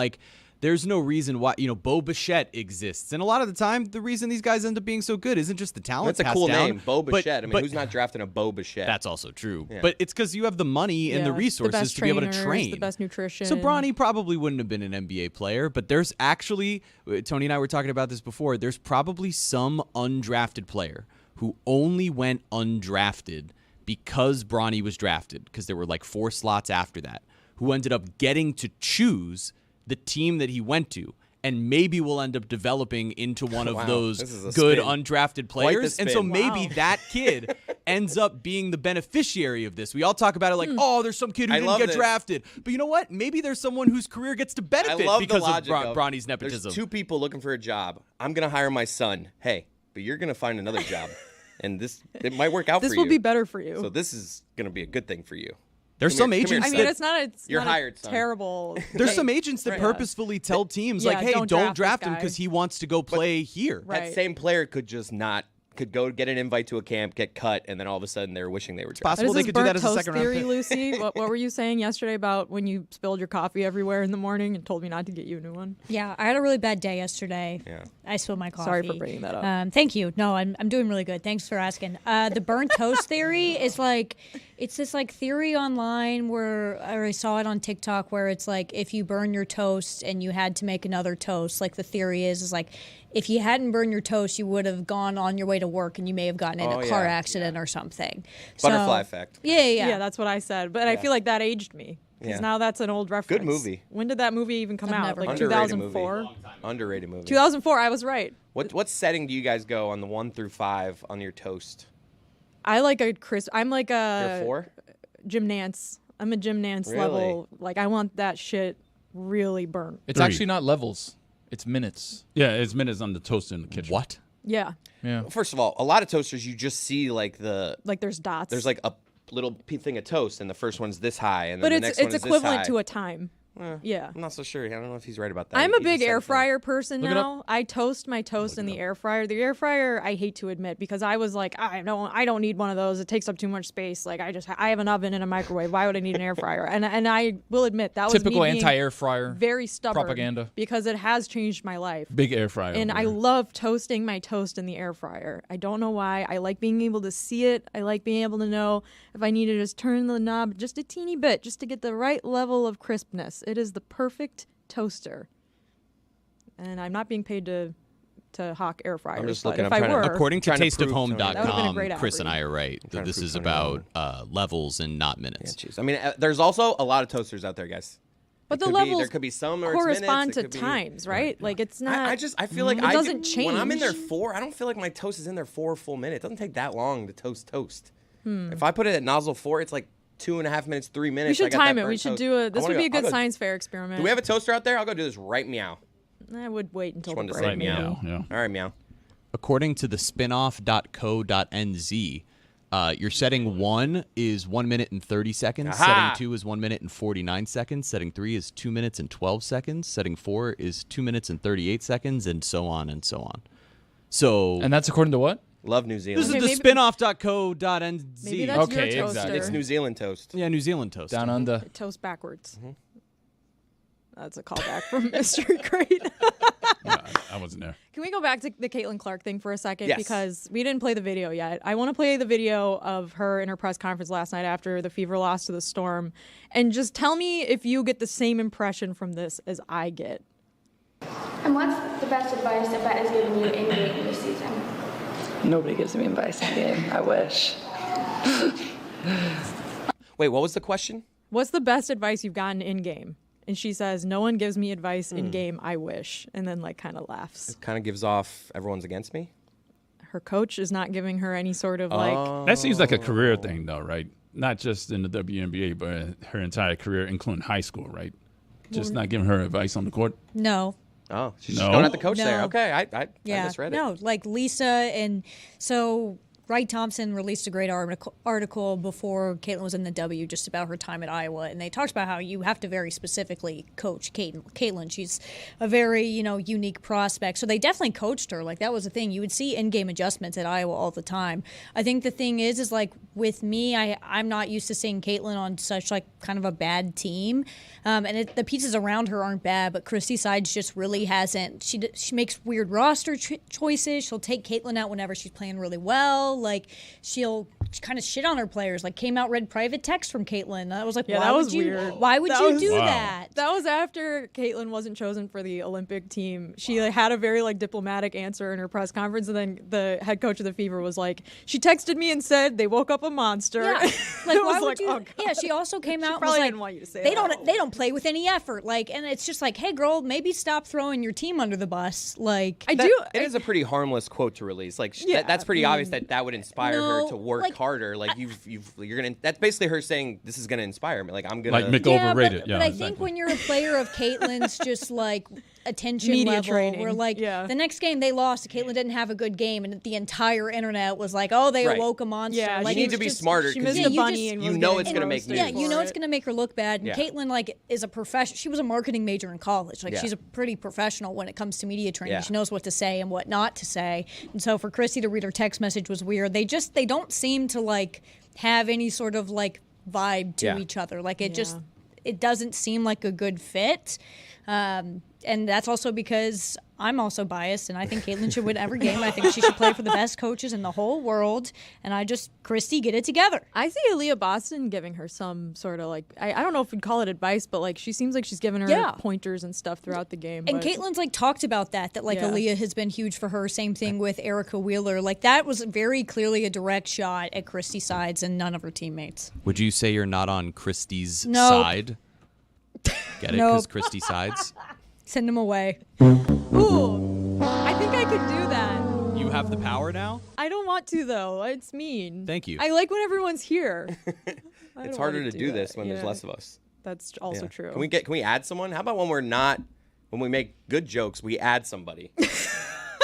there's no reason why, Bo Bichette exists. And a lot of the time, the reason these guys end up being so good isn't just the talent. That's a cool down, name, Bo Bichette. but who's not drafting a Bo Bichette? That's also true. Yeah. But it's because you have the money and the resources to be able to train. The best nutrition. So Bronny probably wouldn't have been an NBA player, but there's actually, Tony and I were talking about this before, there's probably some undrafted player who only went undrafted because Bronny was drafted, because there were like 4 slots after that, who ended up getting to choose the team that he went to, and maybe will end up developing into one of those good undrafted players. And so maybe that kid ends up being the beneficiary of this. We all talk about it like, oh, there's some kid who didn't get drafted. But you know what? Maybe there's someone whose career gets to benefit because of Bronny's nepotism. There's 2 people looking for a job. I'm going to hire my son. Hey, but you're going to find another job. And it might work out for you. This will be better for you. So this is going to be a good thing for you. There's some agents. I mean, it's not you're hired, son. Terrible. There's some agents that purposefully tell teams like, "Hey, don't draft him because he wants to go play here." Right. That same player could just not. Could go get an invite to a camp, get cut, and then all of a sudden they're wishing they were drafted. Possible they could do that as a second round theory, pick. Lucy. What were you saying yesterday about when you spilled your coffee everywhere in the morning and told me not to get you a new one? Yeah, I had a really bad day yesterday. Yeah. I spilled my coffee. Sorry for bringing that up. Thank you. No, I'm doing really good. Thanks for asking. The burnt toast theory is like, it's this like theory online where I saw it on TikTok where it's like if you burn your toast and you had to make another toast, like the theory is like if you hadn't burned your toast, you would have gone on your way to work and you may have gotten in a car accident or something. Butterfly effect. Yeah, that's what I said. But I feel like that aged me. Because now that's an old reference. Good movie. When did that movie even come out? Like Underrated 2004? Movie. Underrated movie. 2004, I was right. What setting do you guys go on the 1 through 5 on your toast? I like a crisp. I'm like a You're 4? Jim Nance. I'm a Jim Nance level. Like I want that shit really burnt. It's actually not levels. It's minutes. Yeah, it's minutes on the toaster in the kitchen. What? Yeah. Yeah. First of all, a lot of toasters you just see like there's dots. There's like a little thing of toast, and the first one's this high, and then but the it's next one is equivalent this high. to a time. Yeah. I'm not so sure. I don't know if he's right about that. I'm a He big just said air it for- fryer person Look it now. I toast my toast in the air fryer. The air fryer, I hate to admit, because I was like, I don't need one of those. It takes up too much space. Like I have an oven and a microwave. Why would I need an air fryer? And I will admit that was Typical me being anti-air fryer very stubborn propaganda. because it has changed my life. Big air fryer. And over I there. love toasting my toast in the air fryer. I don't know why. I like being able to see it. I like being able to know if I need to just turn the knob just a teeny bit just to get the right level of crispness. It is the perfect toaster. And I'm not being paid to hawk air fryers. I'm just but looking. if I'm I trying to- were, According to Trying to prove That would've been a tasteofhome.com, great Chris and ad I are right. trying to This prove is Tony about wrong. levels and not minutes. Jeez. I mean, there's also a lot of toasters out there, guys. but the There levels could be some where it's minutes, correspond it to could be- times, right? Like it's not. I feel like it I doesn't do, when I'm in there change. 4. I don't feel like my toast is in there 4 full minutes. It doesn't take that long to toast. If I put it at nozzle 4, it's like 2.5 minutes, 3 We minutes. I should got that time it. We burnt should toast. do I this. wanna Would be a go- I'll good go- science fair experiment. Do we have a toaster out there? I'll go do this right meow. I would wait until Just the wanted to break. say Right meow. now, yeah. All right, meow. According to the spinoff.co.nz, your setting 1 is 1 minute and 30 seconds. Aha! Setting 2 is 1 minute and 49 seconds. Setting 3 is 2 minutes and 12 seconds. Setting 4 is 2 minutes and 38 seconds, and so on and so on. So And that's according to what? Love New Zealand. this is Okay, the maybe- spinoff.co.nz. Maybe that's Okay, your exactly. toaster. It's New Zealand toast. Yeah, New Zealand toast. Down under. Toast backwards. That's a callback from Mystery Crate. I wasn't there. Can we go back to the Caitlin Clark thing for a second? Yes. Because we didn't play the video yet. I want to play the video of her in her press conference last night after the Fever lost to the Storm. And just tell me if you get the same impression from this as I get. And what's the best advice that Bet has given you in game this season? Nobody gives me advice in game. I wish. Wait, what was the question? What's the best advice you've gotten in game? And she says, no one gives me advice in game. I wish. And then like kind of laughs. Kind of gives off everyone's against me. Her coach is not giving her any sort of like. That seems like a career thing, though, right? Not just in the WNBA, but her entire career, including high school, right? Just not giving her advice on the court. No. Oh, she's No? just going at the coach there. No. Okay, I Yeah. misread it. No, like Lisa, and so Wright Thompson released a great article before Caitlin was in the W just about her time at Iowa, and they talked about how you have to very specifically coach Caitlin. She's a very, unique prospect. So they definitely coached her. Like, that was the thing. You would see in-game adjustments at Iowa all the time. I think the thing is like, with me, I'm not used to seeing Caitlin on such, like, kind of a bad team. And the pieces around her aren't bad, but Christy Sides just really hasn't. She makes weird roster choices. She'll take Caitlin out whenever she's playing really well. Like, she'll kind of shit on her players. Like, came out, read private text from Caitlin. I was like, that was weird. Why would you do that? That was after Caitlin wasn't chosen for the Olympic team. She had a very diplomatic answer in her press conference, and then the head coach of the Fever was like, she texted me and said they woke up a monster. Yeah, like, why would you? Oh, yeah, she also came out and was probably like, didn't want you to say they that. don't play with any effort. Like, and it's just like, hey, girl, maybe stop throwing your team under the bus. Like, It is a pretty harmless quote to release. Like, that's pretty obvious that would inspire her to work harder. Like, you're gonna. That's basically her saying, this is gonna inspire me. Like, I'm gonna. Like, Mick overrated. But I think when you're a player of Caitlin's, just like attention Media level, training. where like the next game they lost, Caitlin didn't have a good game, and the entire internet was like, oh, they awoke a monster. Yeah, like, you need to be smarter. She missed the bunny, and you know it's gonna make news. Yeah, you know it's going to make her look bad. And Yeah. Caitlin, like, is a professional. She was a marketing major in college. Like, she's a pretty professional when it comes to media training. Yeah. She knows what to say and what not to say. And so for Chrissy to read her text message was weird. They don't seem to, like, have any sort of, like, vibe to each other. Like, it doesn't seem like a good fit. And that's also because I'm also biased, and I think Caitlin should win every game. I think she should play for the best coaches in the whole world. And Christy, get it together. I see Aaliyah Boston giving her some sort of, like, I don't know if we'd call it advice, but, like, she seems like she's giving her pointers and stuff throughout the game. And Caitlin's, like, talked about that Aaliyah has been huge for her. Same thing with Erica Wheeler. Like, that was very clearly a direct shot at Christy Sides and none of her teammates. Would you say you're not on Christy's side? Get it? Because Christy Sides? Send him away. Ooh, I think I could do that. You have the power now? I don't want to, though. It's mean. Thank you. I like when everyone's here. It's harder to do this when there's less of us. That's also true. Can we add someone? How about when we make good jokes, we add somebody?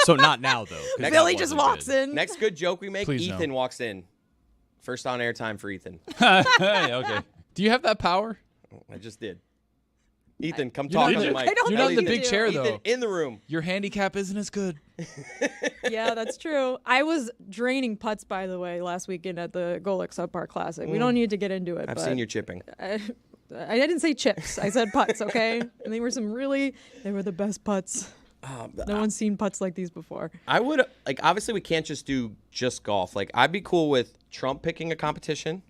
So not now, though. Billy just walks in. Next good joke we make, Please Ethan walks in. First on air time for Ethan. Okay. Do you have that power? I just did. Ethan, come talk on the mic. You're not in the big chair, though. Ethan, in the room. Your handicap isn't as good. Yeah, that's true. I was draining putts, by the way, last weekend at the Golek Subpar Classic. We don't need to get into it. I've seen you chipping. I didn't say chips. I said putts, okay? And they were they were the best putts. No one's seen putts like these before. I would, obviously we can't do just golf. Like, I'd be cool with Trump picking a competition,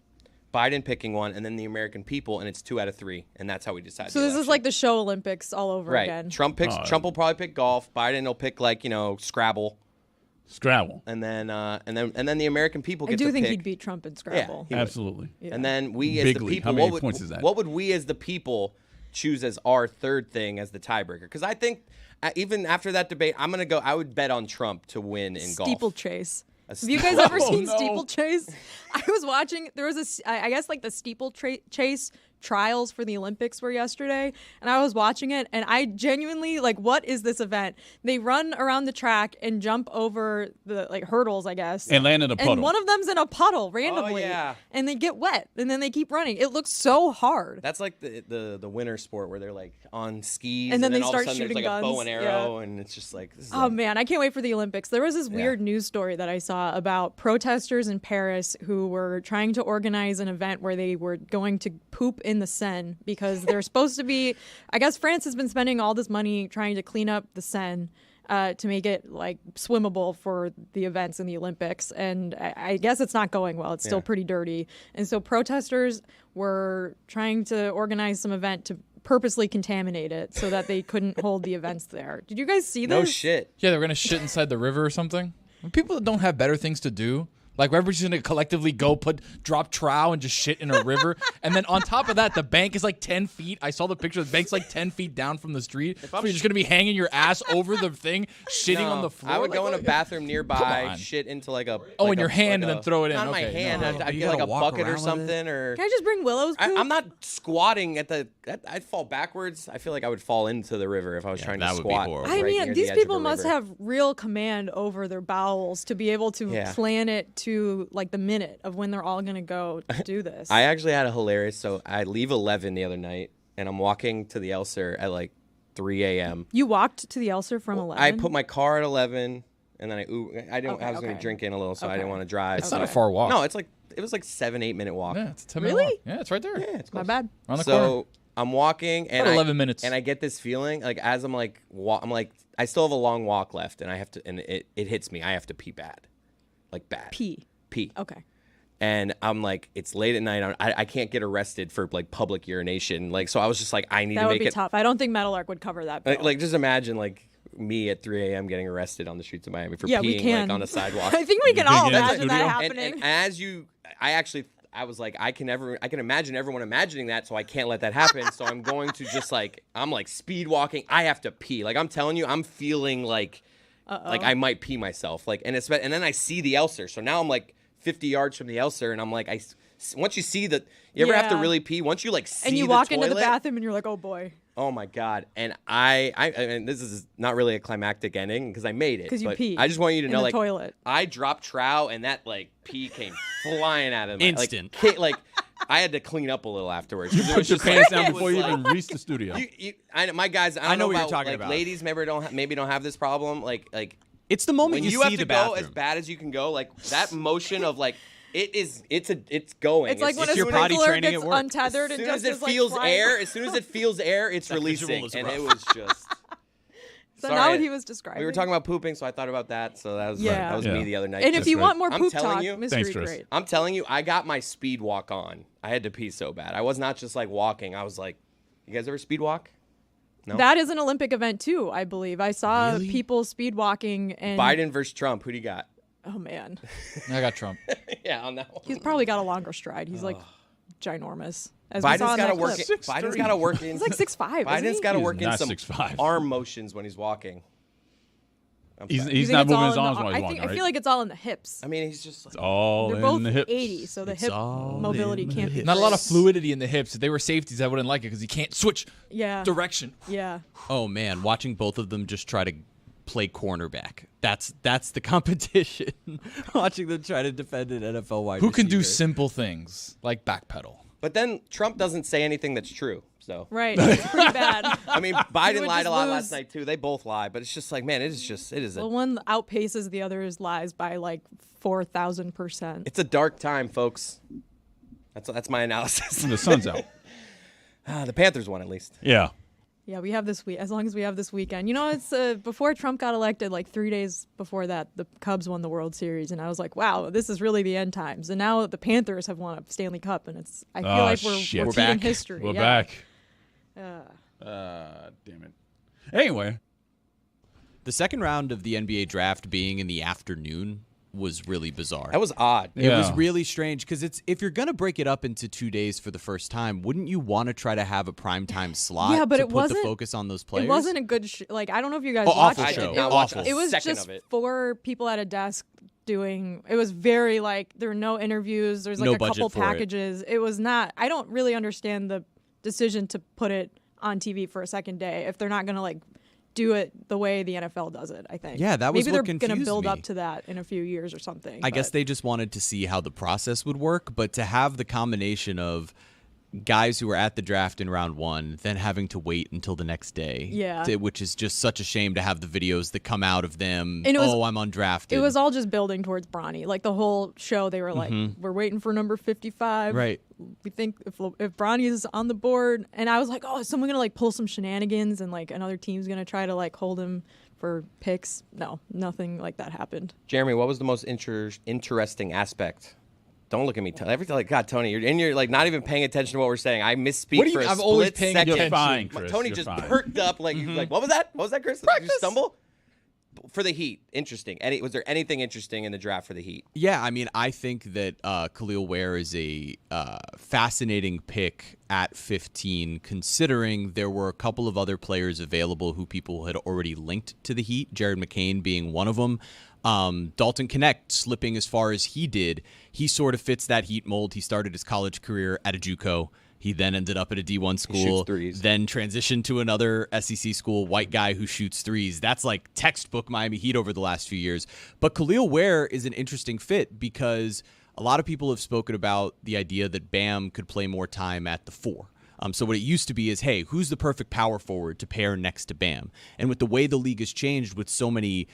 Biden picking one, and then the American people, and it's 2 out of 3, and that's how we decide. So this is like the show Olympics all over again. Trump will probably pick golf. Biden will pick Scrabble. And then the American people get to pick. I do think he'd beat Trump in Scrabble. Yeah, absolutely. Yeah. And then we as Bigly. the people, How many points is that? What would we as the people choose as our third thing as the tiebreaker? Because I think even after that debate, I would bet on Trump to win in golf. Steeplechase. Have you guys ever seen Steeplechase? I was watching. There was I guess like the Steeplechase trials for the Olympics were yesterday, and I was watching it, and I genuinely, like, what is this event? They run around the track and jump over the, like, hurdles, I guess, and land in a puddle. And one of them's in a puddle randomly, and they get wet, and then they keep running. It looks so hard. That's like the winter sport where they're like on skis, and then they all start of a sudden shooting there's like guns. a bow and arrow, and it's just like, man, I can't wait for the Olympics. There was this weird news story that I saw about protesters in Paris who were trying to organize an event where they were going to poop in the Seine because they're supposed to be, I guess France has been spending all this money trying to clean up the Seine to make it like swimmable for the events in the Olympics. And I guess it's not going well. It's still pretty dirty. And so protesters were trying to organize some event to purposely contaminate it so that they couldn't hold the events there. Did you guys see this? No shit. Yeah, they're going to shit inside the river or something. People that don't have better things to do. Like, everybody's going to collectively drop trowel and just shit in a river. And then on top of that, the bank is like 10 feet. I saw the picture. The bank's like 10 feet down from the street. So you're just going to be hanging your ass over the thing, shitting on the floor. I would go in a bathroom nearby, shit into like a... Oh, in your hand and then throw it in. Not in my hand. I'd get like a bucket or something. Or can I just bring Willow's poop? I'm not squatting I'd fall backwards. I feel like I would fall into the river if I was trying to squat. I mean, these people must have real command over their bowels to be able to plan it to to like the minute of when they're all gonna go do this. I actually had a hilarious. So I leave 11 the other night, and I'm walking to the Elser at like 3 a.m. You walked to the Elser from 11. I put my car at 11, and then I was going to okay. drink in a little, so I didn't want to drive. It's not a far walk. No, it was like 7-8 minute walk. Yeah, it's a 10 minute walk. Yeah, it's right there. Yeah, it's My close. bad. Around the So corner. I'm walking, and About 11 minutes. and I get this feeling like as I'm like, I'm like, I still have a long walk left, and I have to, and it hits me. I have to pee bad, like bad. Pee. Okay. And I'm like, it's late at night. I can't get arrested for like public urination. Like, so I was just like, I need That to would make be it. tough. I don't think Meadowlark would cover that. Bill. Like, just imagine like me at 3 a.m. getting arrested on the streets of Miami for Yeah, we peeing can. like on a sidewalk. I think we can all Yeah. imagine that And- happening. And as I was like, I can imagine everyone imagining that, so I can't let that happen. So I'm going to just like, I'm like speed walking. I have to pee. Like, I'm telling you, I'm feeling like I might pee myself. Like, and then I see the Elser. So now I'm like 50 yards from the Elser, and I'm like, once you see that, you ever have to Yeah. really pee? Once you like see and you the walk toilet, into the bathroom and you're like, oh boy. oh my God. And and this is not really a climactic ending because I made it. 'Cause you but peed I just want you to in know, the like, toilet. I dropped trow, and that like pee came flying out of me. Instant. Like I had to clean up a little afterwards. You It put was your just pants like- down it before was you like- even reached the studio. My guys, I don't know what you're about, talking like, about. ladies maybe don't have this problem. Like It's the moment when you have see to the go bathroom. as bad as you can go. Like that motion of like it's going. It's like when a your potty sprinkler training gets at work. untethered as and soon as just it is, like, feels flying. air, as soon as it feels air, it's That visual releasing, is and rough. it was just. So now what he was describing. We were talking about pooping, so I thought about that. So that was Yeah. that was Yeah. me the other night. And if Just you great. want more I'm poop telling talk, you, mystery Thanks, Chris. great. I'm telling you, I got my speed walk on. I had to pee so bad. I was not just like walking. I was like, you guys ever speed walk? No. That is an Olympic event too, I believe. I saw Really? people speed walking and Biden versus Trump. Who do you got? Oh man, I got Trump. Yeah, on that one. he's probably got a longer stride. He's like ginormous. As we saw Biden's in got to that work. clip. Biden's got to work in. He's like 6'5". Biden's got to He's work in not some 6'5". arm motions when he's walking. He's You think not it's all moving his in the arms ar- while I he's walking, I right? feel like it's all in the hips. I mean, he's just. It's all They're in both the hips. 80, so the It's hip all mobility in the can't be. hips. Not a lot of great. fluidity in the hips. If they were safeties, I wouldn't like it because you can't switch Yeah. direction. Yeah. Oh man, watching both of them just try to play cornerback. That's the competition. Watching them try to defend an NFL wide Who can do receiver. simple things like backpedal? But then Trump doesn't say anything that's true. So Right. It's pretty bad. I mean, Biden would lied a just lot lose. last night too. They both lie, but it's just like, man, it is The one outpaces the other's lies by like 4,000%. it's a dark time, folks. That's my analysis. The sun's out. The Panthers won at least. Yeah. Yeah, we have this week. As long as we have this weekend, you know, it's before Trump got elected. Like 3 days before that, the Cubs won the World Series, and I was like, "Wow, this is really the end times." And now the Panthers have won a Stanley Cup, and I feel like we're shit. repeating We're back. history. We're Yeah. back. Damn it. Anyway, The second round of the NBA draft being in the afternoon was really bizarre. That was odd. It was Yeah. really strange because if you're gonna break it up into 2 days for the first time, wouldn't you want to try to have a primetime slot? Yeah, but to it put wasn't. the focus on those players. It wasn't a good. Like I don't know if you guys Oh, watched awful I it. show. did not It, watch Awful. a it was second just of it. 4 people at a desk doing. It was very like there were no interviews. There's like No a budget couple for it. packages. It was not. I don't really understand the decision to put it on TV for a second day if they're not going to like do it the way the NFL does it. I think. Yeah, that was maybe what they're gonna confused build me. up to that in a few years or something. I guess but- they just wanted to see how the process would work, but to have the combination of guys who were at the draft in round 1, then having to wait until the next day, Yeah. which is just such a shame to have the videos that come out of them. And it was- I'm undrafted. It was all just building towards Bronny. Like the whole show, they were like, "We're waiting for number 55. Right. We think if Bronny is on the board." And I was like, "Oh, is someone gonna like pull some shenanigans and like another team's gonna try to like hold him for picks?" No, nothing like that happened. Jeremy, what was the most interesting aspect? Don't look at me. Every time, like, God, Tony, you're like not even paying attention to what we're saying. I misspeak What do you for mean? a I'm always split paying second. attention. You're fine, Chris. Tony You're just fine. perked up like you like, what was that? What was that, Chris? Did you stumble? For the Heat, interesting. Was there anything interesting in the draft for the Heat? Yeah, I mean, I think that Khalil Ware is a fascinating pick at 15, considering there were a couple of other players available who people had already linked to the Heat, Jared McCain being one of them. Dalton Connect slipping as far as he did. He sort of fits that Heat mold. He started his college career at a JUCO He then ended up at a D1 school, then transitioned to another SEC school, white guy who shoots threes. That's like textbook Miami Heat over the last few years. But Khalil Ware is an interesting fit because a lot of people have spoken about the idea that Bam could play more time at the 4. So what it used to be is, hey, who's the perfect power forward to pair next to Bam? And with the way the league has changed with so many,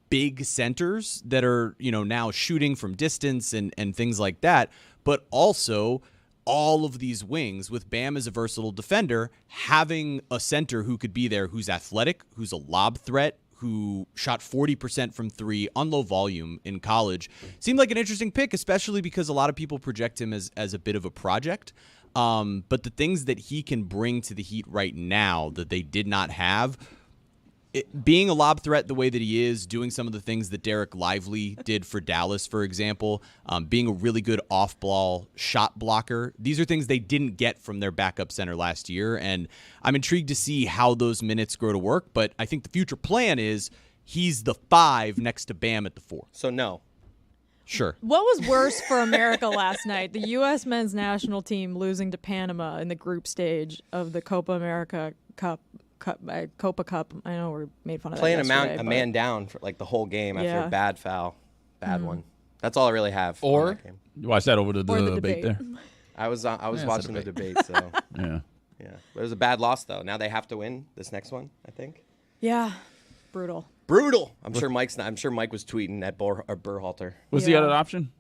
big centers that are, now shooting from distance and things like that, but also all of these wings with Bam as a versatile defender, having a center who could be there who's athletic, who's a lob threat, who shot 40% from 3 on low volume in college, seemed like an interesting pick, especially because a lot of people project him as a bit of a project. But the things that he can bring to the Heat right now that they did not have, being a lob threat the way that he is, doing some of the things that Derek Lively did for Dallas, for example, being a really good off-ball shot blocker, these are things they didn't get from their backup center last year, and I'm intrigued to see how those minutes grow to work, but I think the future plan is he's the 5 next to Bam at the 4. So no. Sure. What was worse for America last night? The U.S. men's national team losing to Panama in the group stage of the Copa America Cup. Copa Cup. I know we're made fun of playing that a man down for like the whole game after a bad foul, one. That's all I really have. Or that game. You watch that over the debate there. I was watching the debate, so yeah. It was a bad loss though. Now they have to win this next one, I think. Yeah, brutal. I'm sure Mike was tweeting at Berhalter. Was the other option?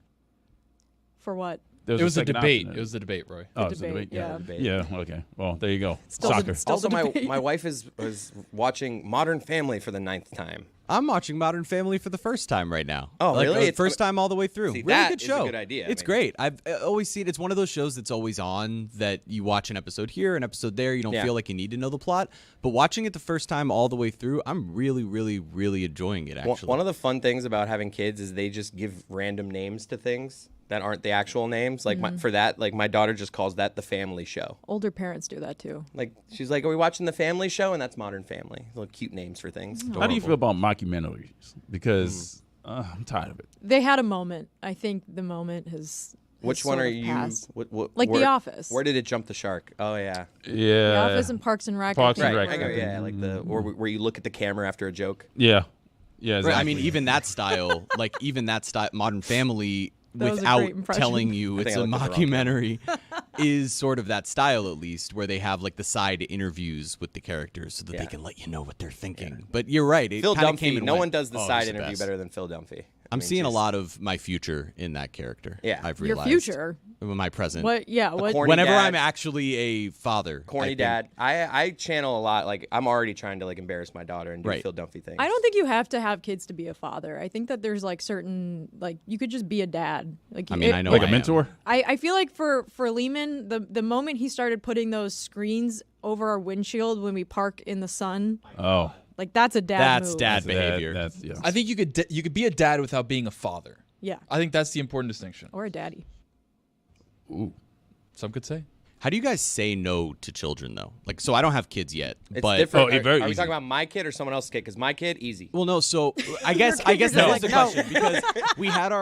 For what? It was a debate. It was the debate, Roy. Oh, it was a debate. Yeah. Yeah. Okay. Well, there you go. Still Soccer. Also, my wife was watching Modern Family for the 9th time. I'm watching Modern Family for the first time right now. Oh, really? First time all the way through. See, really good show. Is a good idea. It's great. I've always seen it's one of those shows that's always on that you watch an episode here, an episode there. You don't feel like you need to know the plot. But watching it the first time all the way through, I'm really, really, really enjoying it, actually. One of the fun things about having kids is they just give random names to things that aren't the actual names. Like my daughter just calls that the Family Show. Older parents do that too. Like she's like, "Are we watching the Family Show?" And that's Modern Family. Little cute names for things. How do you feel about mockumentaries? Because I'm tired of it. They had a moment. I think the moment has. Which one are you? Like The Office. Where did it jump the shark? Oh yeah. Yeah. The Office and Parks and Rec. Parks and Rec. Yeah, like where you look at the camera after a joke. Yeah. Yeah. Exactly. Right, I mean, even that style, Modern Family. Without telling you it's a mockumentary is sort of that style, at least, where they have like the side interviews with the characters so that they can let you know what they're thinking. But you're right. Phil Dunphy. No one does the side interview better than Phil Dunphy. I'm seeing a lot of my future in that character. Yeah. I've realized. Your future? My present. What? Yeah. Whenever I'm actually a father. Corny dad. I channel a lot. Like, I'm already trying to like embarrass my daughter and do Phil Dunphy things. I don't think you have to have kids to be a father. I think that there's like certain, like, you could just be a dad. Like, I mean, I know like a mentor? I feel like for Lehman, the moment he started putting those screens over our windshield when we park in the sun. Oh. Like, that's a dad move. Dad behavior. I think you could be a dad without being a father. Yeah. I think that's the important distinction. Or a daddy. Ooh. Some could say. How do you guys say no to children, though? Like, so I don't have kids yet, It's but different. Oh, very are we easy. talking about my kid or someone else's kid? Because my kid, easy. Well, no. So I guess that is the question because we had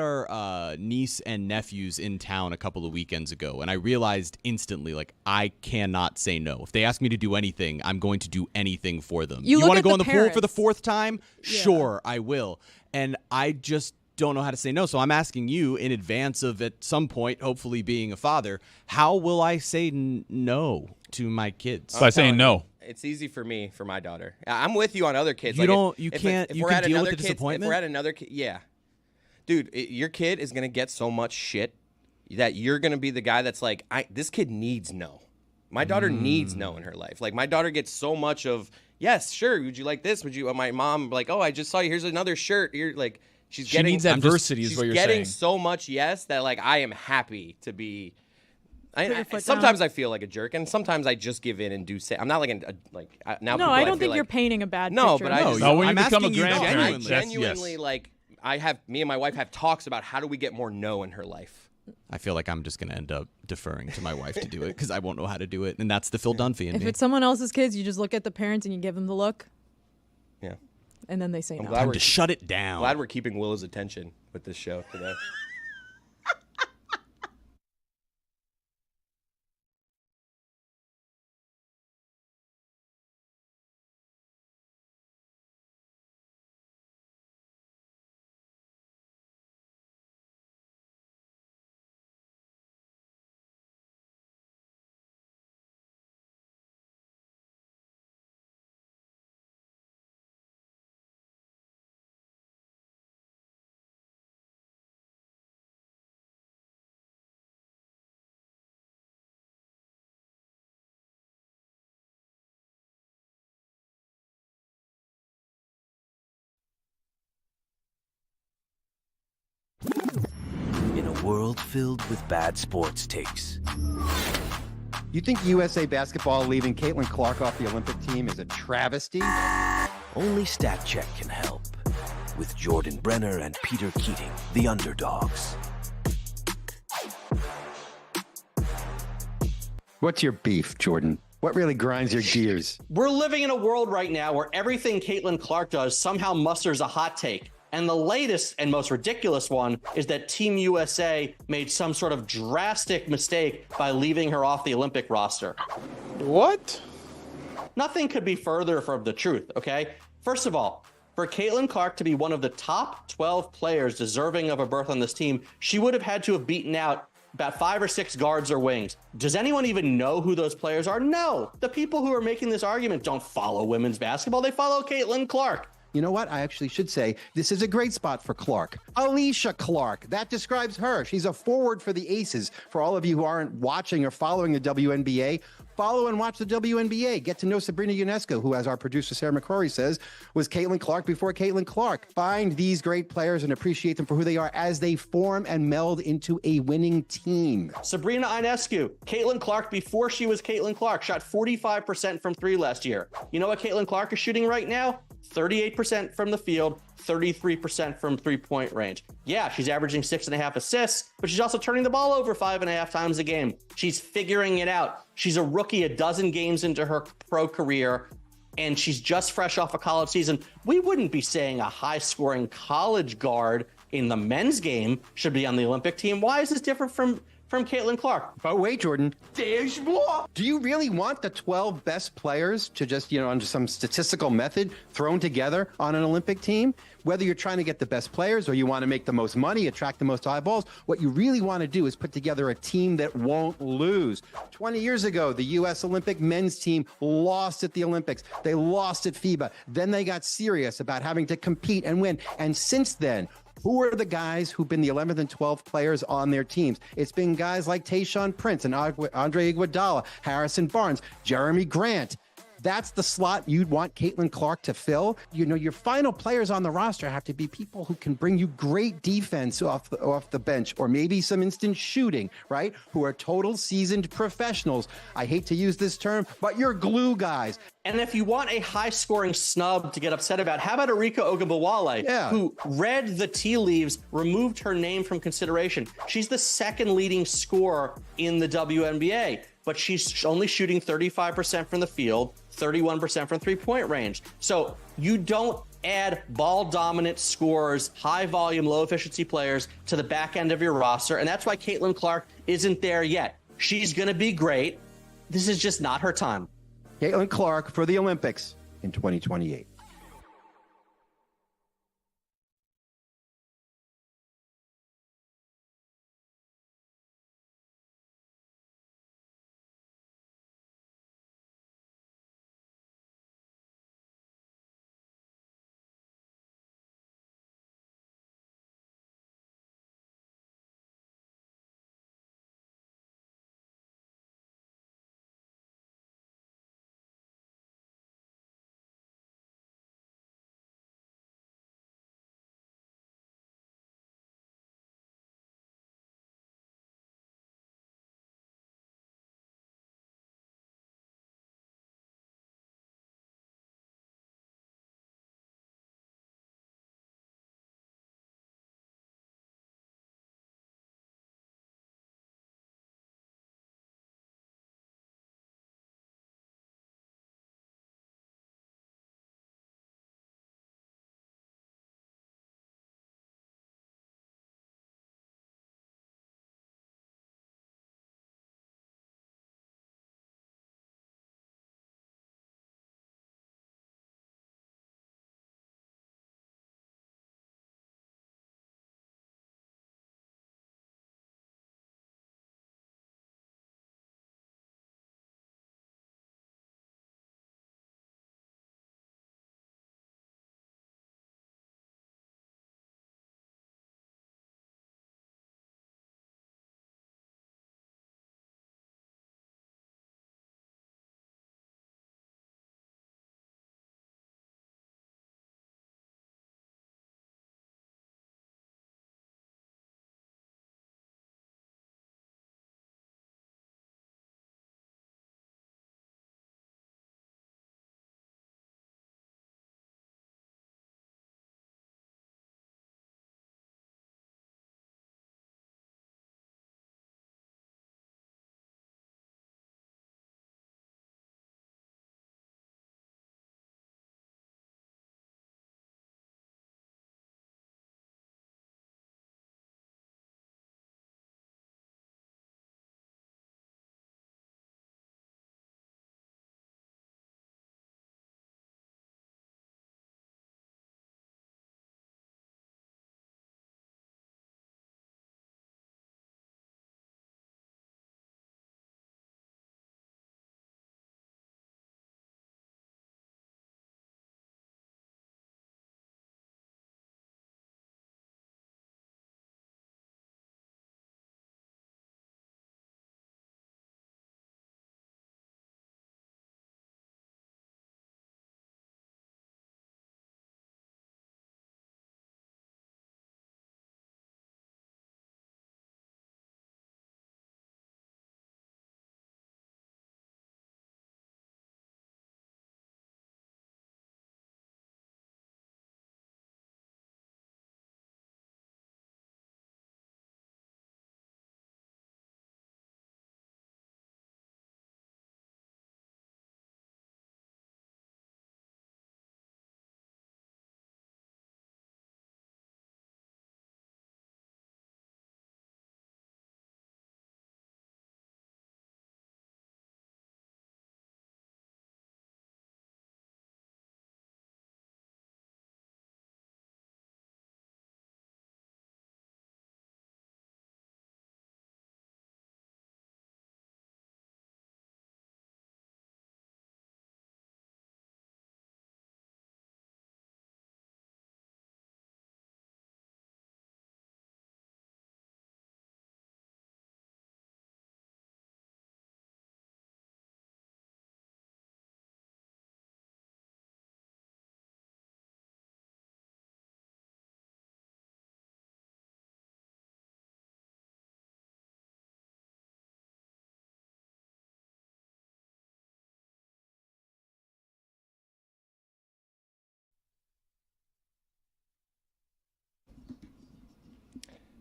our niece and nephews in town a couple of weekends ago, and I realized instantly, like, I cannot say no. If they ask me to do anything, I'm going to do anything for them. You want to look go at in the the pool for the parents. 4th time? Sure, I will. And I just don't know how to say no. So I'm asking you in advance of at some point, hopefully being a father, how will I say no to my kids? By saying no. It's easy for me, for my daughter. I'm with you on other kids. You like you if can't we're can at deal with another the kid's- disappointment? If we're at another kid, yeah. Dude, your kid is going to get so much shit that you're going to be the guy that's like, this kid needs no. My daughter needs no in her life. Like, my daughter gets so much of, yes, sure, would you like this? Would you? My mom, like, oh, I just saw you. Here's another shirt. You're like, She needs adversity, is what you're saying. She's getting so much yes that, like, I am happy to be. foot Sometimes down. I feel like a jerk, and sometimes I just give in and do say. I'm not like now. No, people, I don't feel think like, you're painting a bad No, picture. but I just. No, when you I'm become a asking you grandparent, I genuinely. genuinely like. Me and my wife have talks about how do we get more no in her life. I feel like I'm just going to end up deferring to my wife to do it because I won't know how to do it. And that's the Phil Dunphy in If me. it's someone else's kids, you just look at the parents and you give them the look, Yeah. and then they say I'm no. glad Time we're to shut it down. glad we're keeping Willow's attention with this show today. world filled with bad sports takes. You think USA basketball leaving Caitlin Clark off the Olympic team is a travesty? Only Stat Check can help. With Jordan Brenner and Peter Keating, the underdogs. What's your beef, Jordan? What really grinds your gears? We're living in a world right now where everything Caitlin Clark does somehow musters a hot take. And the latest and most ridiculous one is that Team USA made some sort of drastic mistake by leaving her off the Olympic roster. What? Nothing could be further from the truth, okay? First of all, for Caitlin Clark to be one of the top 12 players deserving of a berth on this team, she would have had to have beaten out about 5 or 6 guards or wings. Does anyone even know who those players are? No. The people who are making this argument don't follow women's basketball. They follow Caitlin Clark. You know what? I actually should say this is a great spot for Clark. Alicia Clark. That describes her. She's a forward for the Aces. For all of you who aren't watching or following the WNBA, follow and watch the WNBA. Get to know Sabrina Ionescu, who, as our producer Sarah McCrory says, was Caitlin Clark before Caitlin Clark. Find these great players and appreciate them for who they are as they form and meld into a winning team. Sabrina Ionescu, Caitlin Clark before she was Caitlin Clark, shot 45% from 3 last year. You know what Caitlin Clark is shooting right now? 38% from the field, 33% from three-point range. Yeah, she's averaging 6.5 assists, but she's also turning the ball over 5.5 times a game. She's figuring it out. She's a rookie a dozen games into her pro career, and she's just fresh off a college season. We wouldn't be saying a high-scoring college guard in the men's game should be on the Olympic team. Why is this different from Caitlin Clark? But wait, Jordan. There's more. Do you really want the 12 best players to just, under some statistical method thrown together on an Olympic team? Whether you're trying to get the best players or you want to make the most money, attract the most eyeballs, what you really want to do is put together a team that won't lose. 20 years ago, the U.S. Olympic men's team lost at the Olympics. They lost at FIBA. Then they got serious about having to compete and win. And since then, who are the guys who've been the 11th and 12th players on their teams? It's been guys like Tayshaun Prince and Andre Iguodala, Harrison Barnes, Jeremy Grant. That's the slot you'd want Caitlin Clark to fill. Your final players on the roster have to be people who can bring you great defense off the bench, or maybe some instant shooting, right? Who are total seasoned professionals. I hate to use this term, but you're glue guys. And if you want a high-scoring snub to get upset about, how about Arika Ogunbowale, who read the tea leaves, removed her name from consideration? She's the second leading scorer in the WNBA, but she's only shooting 35% from the field, 31% from three-point range. So you don't add ball-dominant scorers, high-volume, low-efficiency players to the back end of your roster, and that's why Caitlin Clark isn't there yet. She's going to be great. This is just not her time. Caitlin Clark for the Olympics in 2028.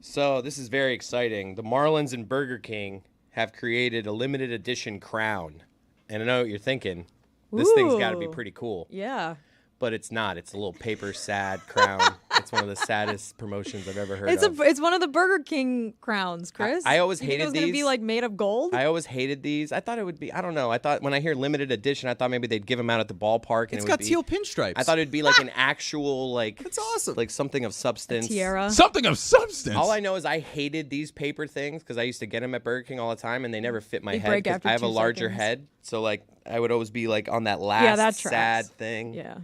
So this is very exciting. The Marlins and Burger King have created a limited edition crown. And I know what you're thinking. This thing's got to be pretty cool. Yeah. But it's not. It's a little paper sad crown. It's one of the saddest promotions I've ever heard of. It's one of the Burger King crowns, Chris. I always You think hated it was gonna these. be like made of gold. I always hated these. I thought it would be. I don't know. I thought when I hear limited edition, I thought maybe they'd give them out at the ballpark. And It's it got would be, teal pinstripes. I thought it'd be like an actual like. That's awesome. Like something of substance. Tiara. Something of substance. All I know is I hated these paper things because I used to get them at Burger King all the time, and they never fit my They head. break 'Cause after I have a 2 larger seconds. head, so like I would always be like on that last that sad tracks. thing. Yeah.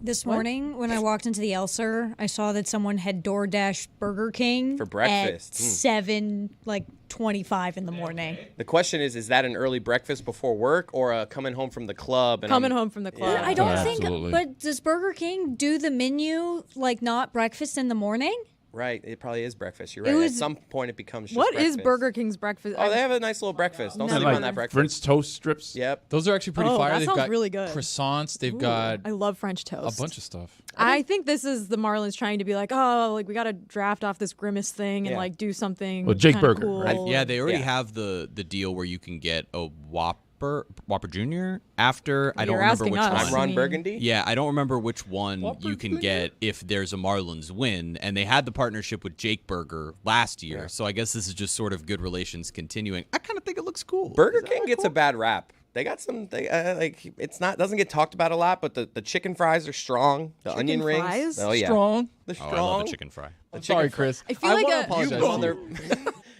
This morning, when I walked into the Elser, I saw that someone had DoorDash Burger King For breakfast. at 7:25 in the morning. The question is that an early breakfast before work or a coming home from the club? And Coming I'm- home from the club. I don't Absolutely. think, but does Burger King do the menu like not breakfast in the morning? Right, it probably is breakfast. You're It right. was- At some point, it becomes just What is breakfast. Burger King's breakfast? Oh, they have a nice little breakfast. Don't Never. sleep on that breakfast. French toast strips. Yep. Those are actually pretty Oh, fire. that They've sounds got really good. croissants. They've Ooh, got I love French a toast. bunch of stuff. I think this is the Marlins trying to be like, oh, like we got to draft off this Grimace thing and Yeah. like do something. Well, Jake kinda Burger, cool. right? Yeah, they already Yeah. have the deal where you can get a Whopper Jr. after. I don't You're remember asking which us. one. I'm Ron mean- Burgundy. Yeah, I don't remember which one Whopper you can Jr.? get if there's a Marlins win. And they had the partnership with Jake Burger last year. So I guess this is just sort of good relations continuing. I kind of think it looks cool. Burger King gets a bad rap. They got some. They like it's not doesn't get talked about a lot, but the chicken fries are strong. The Chicken onion rings. fries? Oh yeah. Strong. They're Oh, strong. I love a chicken fry. I'm sorry, Chris. I feel like wanna a- apologize. You mother.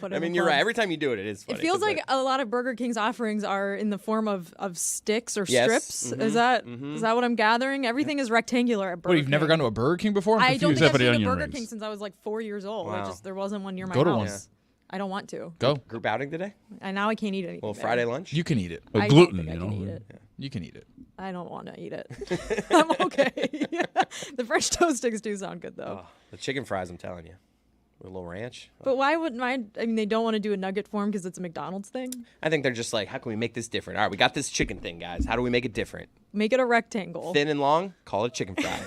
Put I in mean, the you're right. club. Every time you do it, it is funny. It feels 'cause like a lot of Burger King's offerings are in the form of sticks or Yes. strips. Is that what I'm gathering? Everything is rectangular at Burger What, you've never King. gone to a Burger King before? I'm I don't confused. think I've Except for the been to onion Burger rings. King since I was like 4 years old. Wow. There wasn't one near my Go to house. one. I don't want to. Go. group outing today. And now I can't eat anything. Well, there. Friday lunch. You can eat it. With I gluten, don't think you I can know. eat it. You can eat it. I don't want to eat it. I'm okay. The French toast sticks do sound good though. Oh, the chicken fries. I'm telling you, with a little ranch. But why wouldn't I mean, they don't want to do a nugget form because it's a McDonald's thing. I think they're just like, how can we make this different? All right, we got this chicken thing, guys. How do we make it different? Make it a rectangle. Thin and long. Call it chicken fry.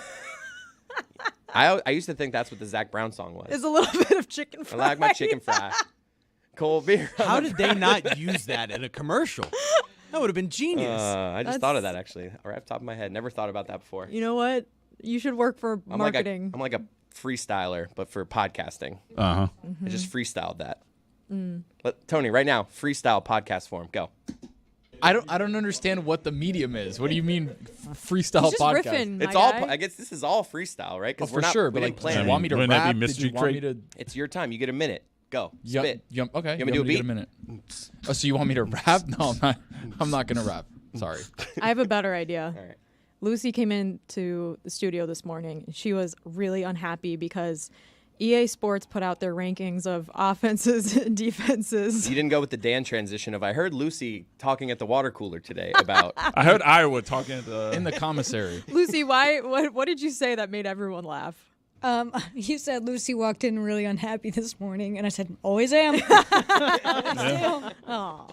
I used to think that's what the Zach Brown song was. It's a little bit of chicken I fry. like my chicken fry. Cold beer. on How the did they not use that in a commercial? That would have been genius. I just thought of that actually, right off the top of my head. Never thought about that before. You know what? You should work for I'm marketing. like a freestyler, but for podcasting. Uh huh. I just freestyled that. Mm. Tony, right now, freestyle podcast form. Go. I don't understand what the medium is. What do you mean freestyle He's just podcast? riffing, It's my all. guy. I guess this is all freestyle, right? Oh, Because for sure, we but didn't like, plan did it. you want me to Wouldn't that rap? be Did mystery you want me crate? to? It's your time. You get a minute. Go. Yum, Spit. yum, okay. You want me to do a get beat? a minute? Oh, so you want me to rap? No, I'm not. I'm not gonna rap. Sorry. I have a better idea. All right. Lucy came into the studio this morning. She was really unhappy because EA Sports put out their rankings of offenses and defenses. You didn't go with the Dan transition of I heard Lucy talking at the water cooler today about. I heard Iowa talking at the In the commissary. Lucy, what did you say that made everyone laugh? You said Lucy walked in really unhappy this morning, and I said, always am. Oh.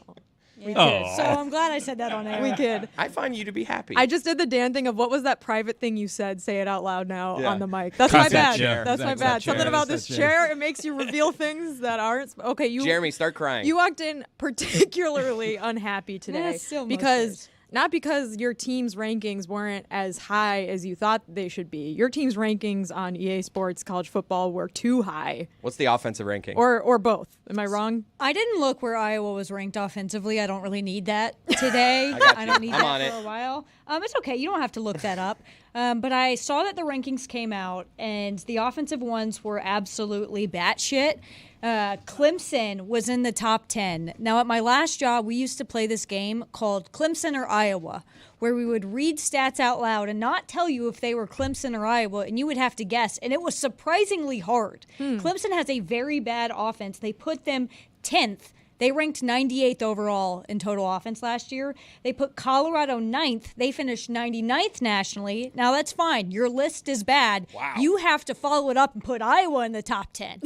We Aw. kid. So I'm glad I said that on air. We kid. I find you to be happy. I just did the Dan thing of what was that private thing you said? Say it out loud now Yeah. on the mic. That's my That's that bad. chair. That's my That's that bad. Something chair. about That's this that chair. chair. It makes you reveal things that aren't. Okay, you. Jeremy, start crying. You walked in particularly unhappy today still most because days. not because your team's rankings weren't as high as you thought they should be. Your team's rankings on EA Sports College Football were too high, What's the offensive ranking? or both. Am I wrong? I didn't look where Iowa was ranked offensively. I don't really need that today. I got you. don't need I'm that on for it. a while. It's okay. You don't have to look that up. But I saw that the rankings came out, and the offensive ones were absolutely batshit. Clemson was in the top 10. Now, at my last job, we used to play this game called Clemson or Iowa, where we would read stats out loud and not tell you if they were Clemson or Iowa, and you would have to guess. And it was surprisingly hard. Clemson has a very bad offense. They put them 10th. They ranked 98th overall in total offense last year. They put Colorado 9th. They finished 99th nationally. Now, that's fine. Your list is bad. Wow. You have to follow it up and put Iowa in the top 10.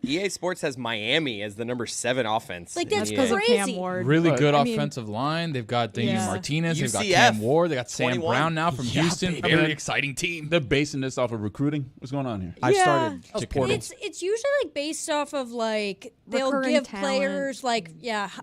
EA Sports has Miami as the number 7 offense. Like, in that's EA. Because of Cam Crazy. Ward. Really good I mean, offensive line. They've got Damian Yeah. Martinez. They've got UCF, Cam Ward. They got Sam 21. Brown now from Yeah, Houston. baby. Very exciting team. They're basing this off of recruiting. What's going on here? I Yeah. started That's chicken. portal. It's usually like based off of like they'll Recurring give talent. players like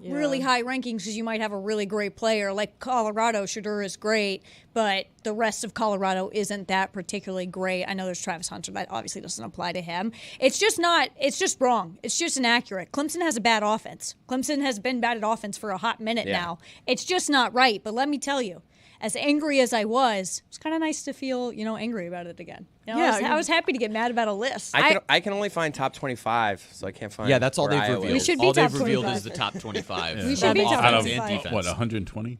really high rankings because you might have a really great player like Colorado. Shadur is great, but the rest of Colorado isn't that particularly great. I know there's Travis Hunter, that obviously doesn't apply to him. It's just not. It's just wrong. It's just inaccurate. Clemson has a bad offense. Clemson has been bad at offense for a hot minute now. It's just not right. But let me tell you, as angry as I was, it's kind of nice to feel, angry about it again. I was happy to get mad about a list. I can only find top 25, so I can't find. Yeah, that's all where they've Iowa revealed. is. We should be all top they've revealed 25. is the top 25. We should be top Out of 25. defense. what, 120?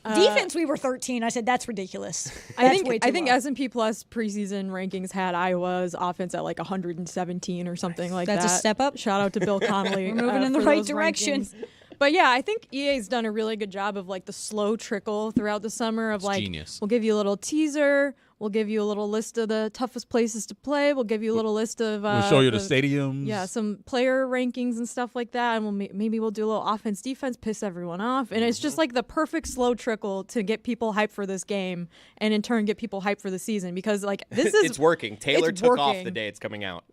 Defense, we were 13. I said that's ridiculous. I That's way think too low. S&P Plus preseason rankings had Iowa's offense at like 117 or something like that. That's a step up. Shout out to Bill Connolly. We're moving in the for right those direction. rankings. But yeah, I think EA's done a really good job of like the slow trickle throughout the summer of like, genius. we'll give you a little teaser. We'll give you a little list of the toughest places to play. We'll give you a little list of We'll show you the stadiums. Yeah, some player rankings and stuff like that. And maybe we'll do a little offense, defense, piss everyone off. And it's just like the perfect slow trickle to get people hyped for this game and in turn get people hyped for the season because like this is It's working. Taylor it's took off working. the day it's coming out.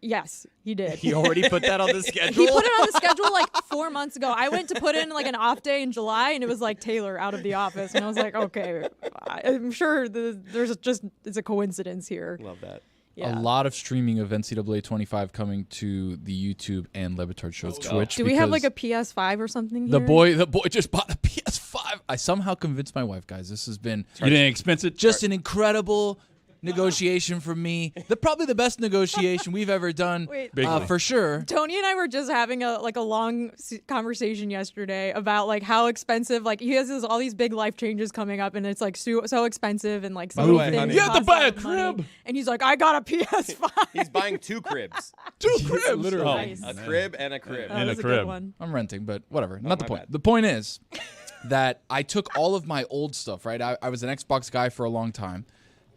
Yes, he did. He already put that on the schedule. He put it on the schedule like 4 months ago. I went to put in like an off day in July, and it was like Taylor out of the office, and I was like, okay, I'm sure it's a coincidence here. Love that. Yeah. A lot of streaming of NCAA 25 coming to the YouTube and Le Batard Show's Twitch. Do we have like because a PS5 or something? the here? boy just bought a PS5. I somehow convinced my wife, guys. This has been You didn't expense it? just an incredible negotiation for me. Probably the best negotiation we've ever done, Wait. for sure. Tony and I were just having a long conversation yesterday about like how expensive, like he has all these big life changes coming up, and it's like so expensive and like so By the many way, things honey, You have to cost buy lot a of money. crib. And he's like, I got a PS5. He's buying 2 cribs. 2 cribs. Literally. Oh, Nice. A crib and a crib. That And was a a good crib. one. I'm renting, but whatever. Not the my point. bad. The point is that I took all of my old stuff, right? I was an Xbox guy for a long time.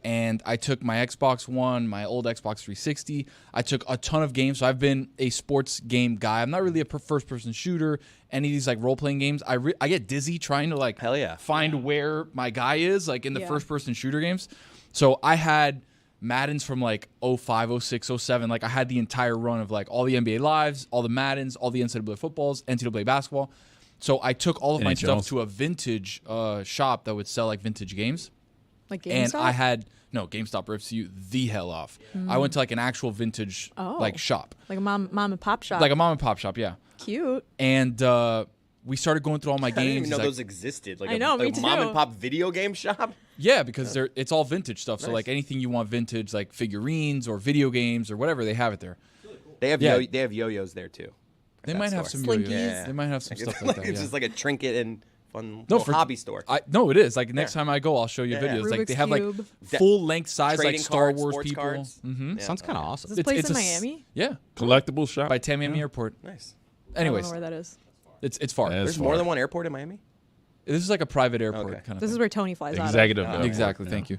And I took my Xbox One, my old Xbox 360. I took a ton of games. So I've been a sports game guy. I'm not really a first-person shooter. Any of these like role-playing games, I get dizzy trying to like Hell yeah. find where my guy is like in the Yeah. first-person shooter games. So I had Maddens from like 05, 06, 07. Like I had the entire run of like all the NBA Lives, all the Maddens, all the NCAA footballs, NCAA basketball. So I took all of my stuff NHLs. to a vintage shop that would sell like vintage games. Like And GameStop? I had GameStop rips you the hell off. I went to like an actual vintage like shop, like a mom and pop shop. like a mom and pop shop, yeah. Cute. And we started going through all my I didn't games. even know like- those existed. Like I know, me a mom too. and pop video game shop. Yeah, because it's all vintage stuff. So Nice. like anything you want vintage, like figurines or video games or whatever, they have it there. They have Yeah. they have yo-yos there too. They At might that have store. some yo-yos. Slinkies. They might have some Like, stuff it's like like that. it's yeah. just like a trinket and fun No, little hobby store. No, it is. Like next time I go, I'll show you Yeah, yeah. videos. Like Rubik's they have like Cube. full length size like Trading Star cards, Wars sports people. cards. Mm-hmm. Yeah. Sounds kind of awesome. Is this place in a s- Miami? Yeah, Collectible shop. by Tamiami Airport. Nice. Anyways, I don't know where that is. it's far. Yeah, There's more than one airport in Miami. This is like a private airport Okay. kind of This thing. is where Tony flies out of. Executive. airport, Exactly. yeah. Thank you.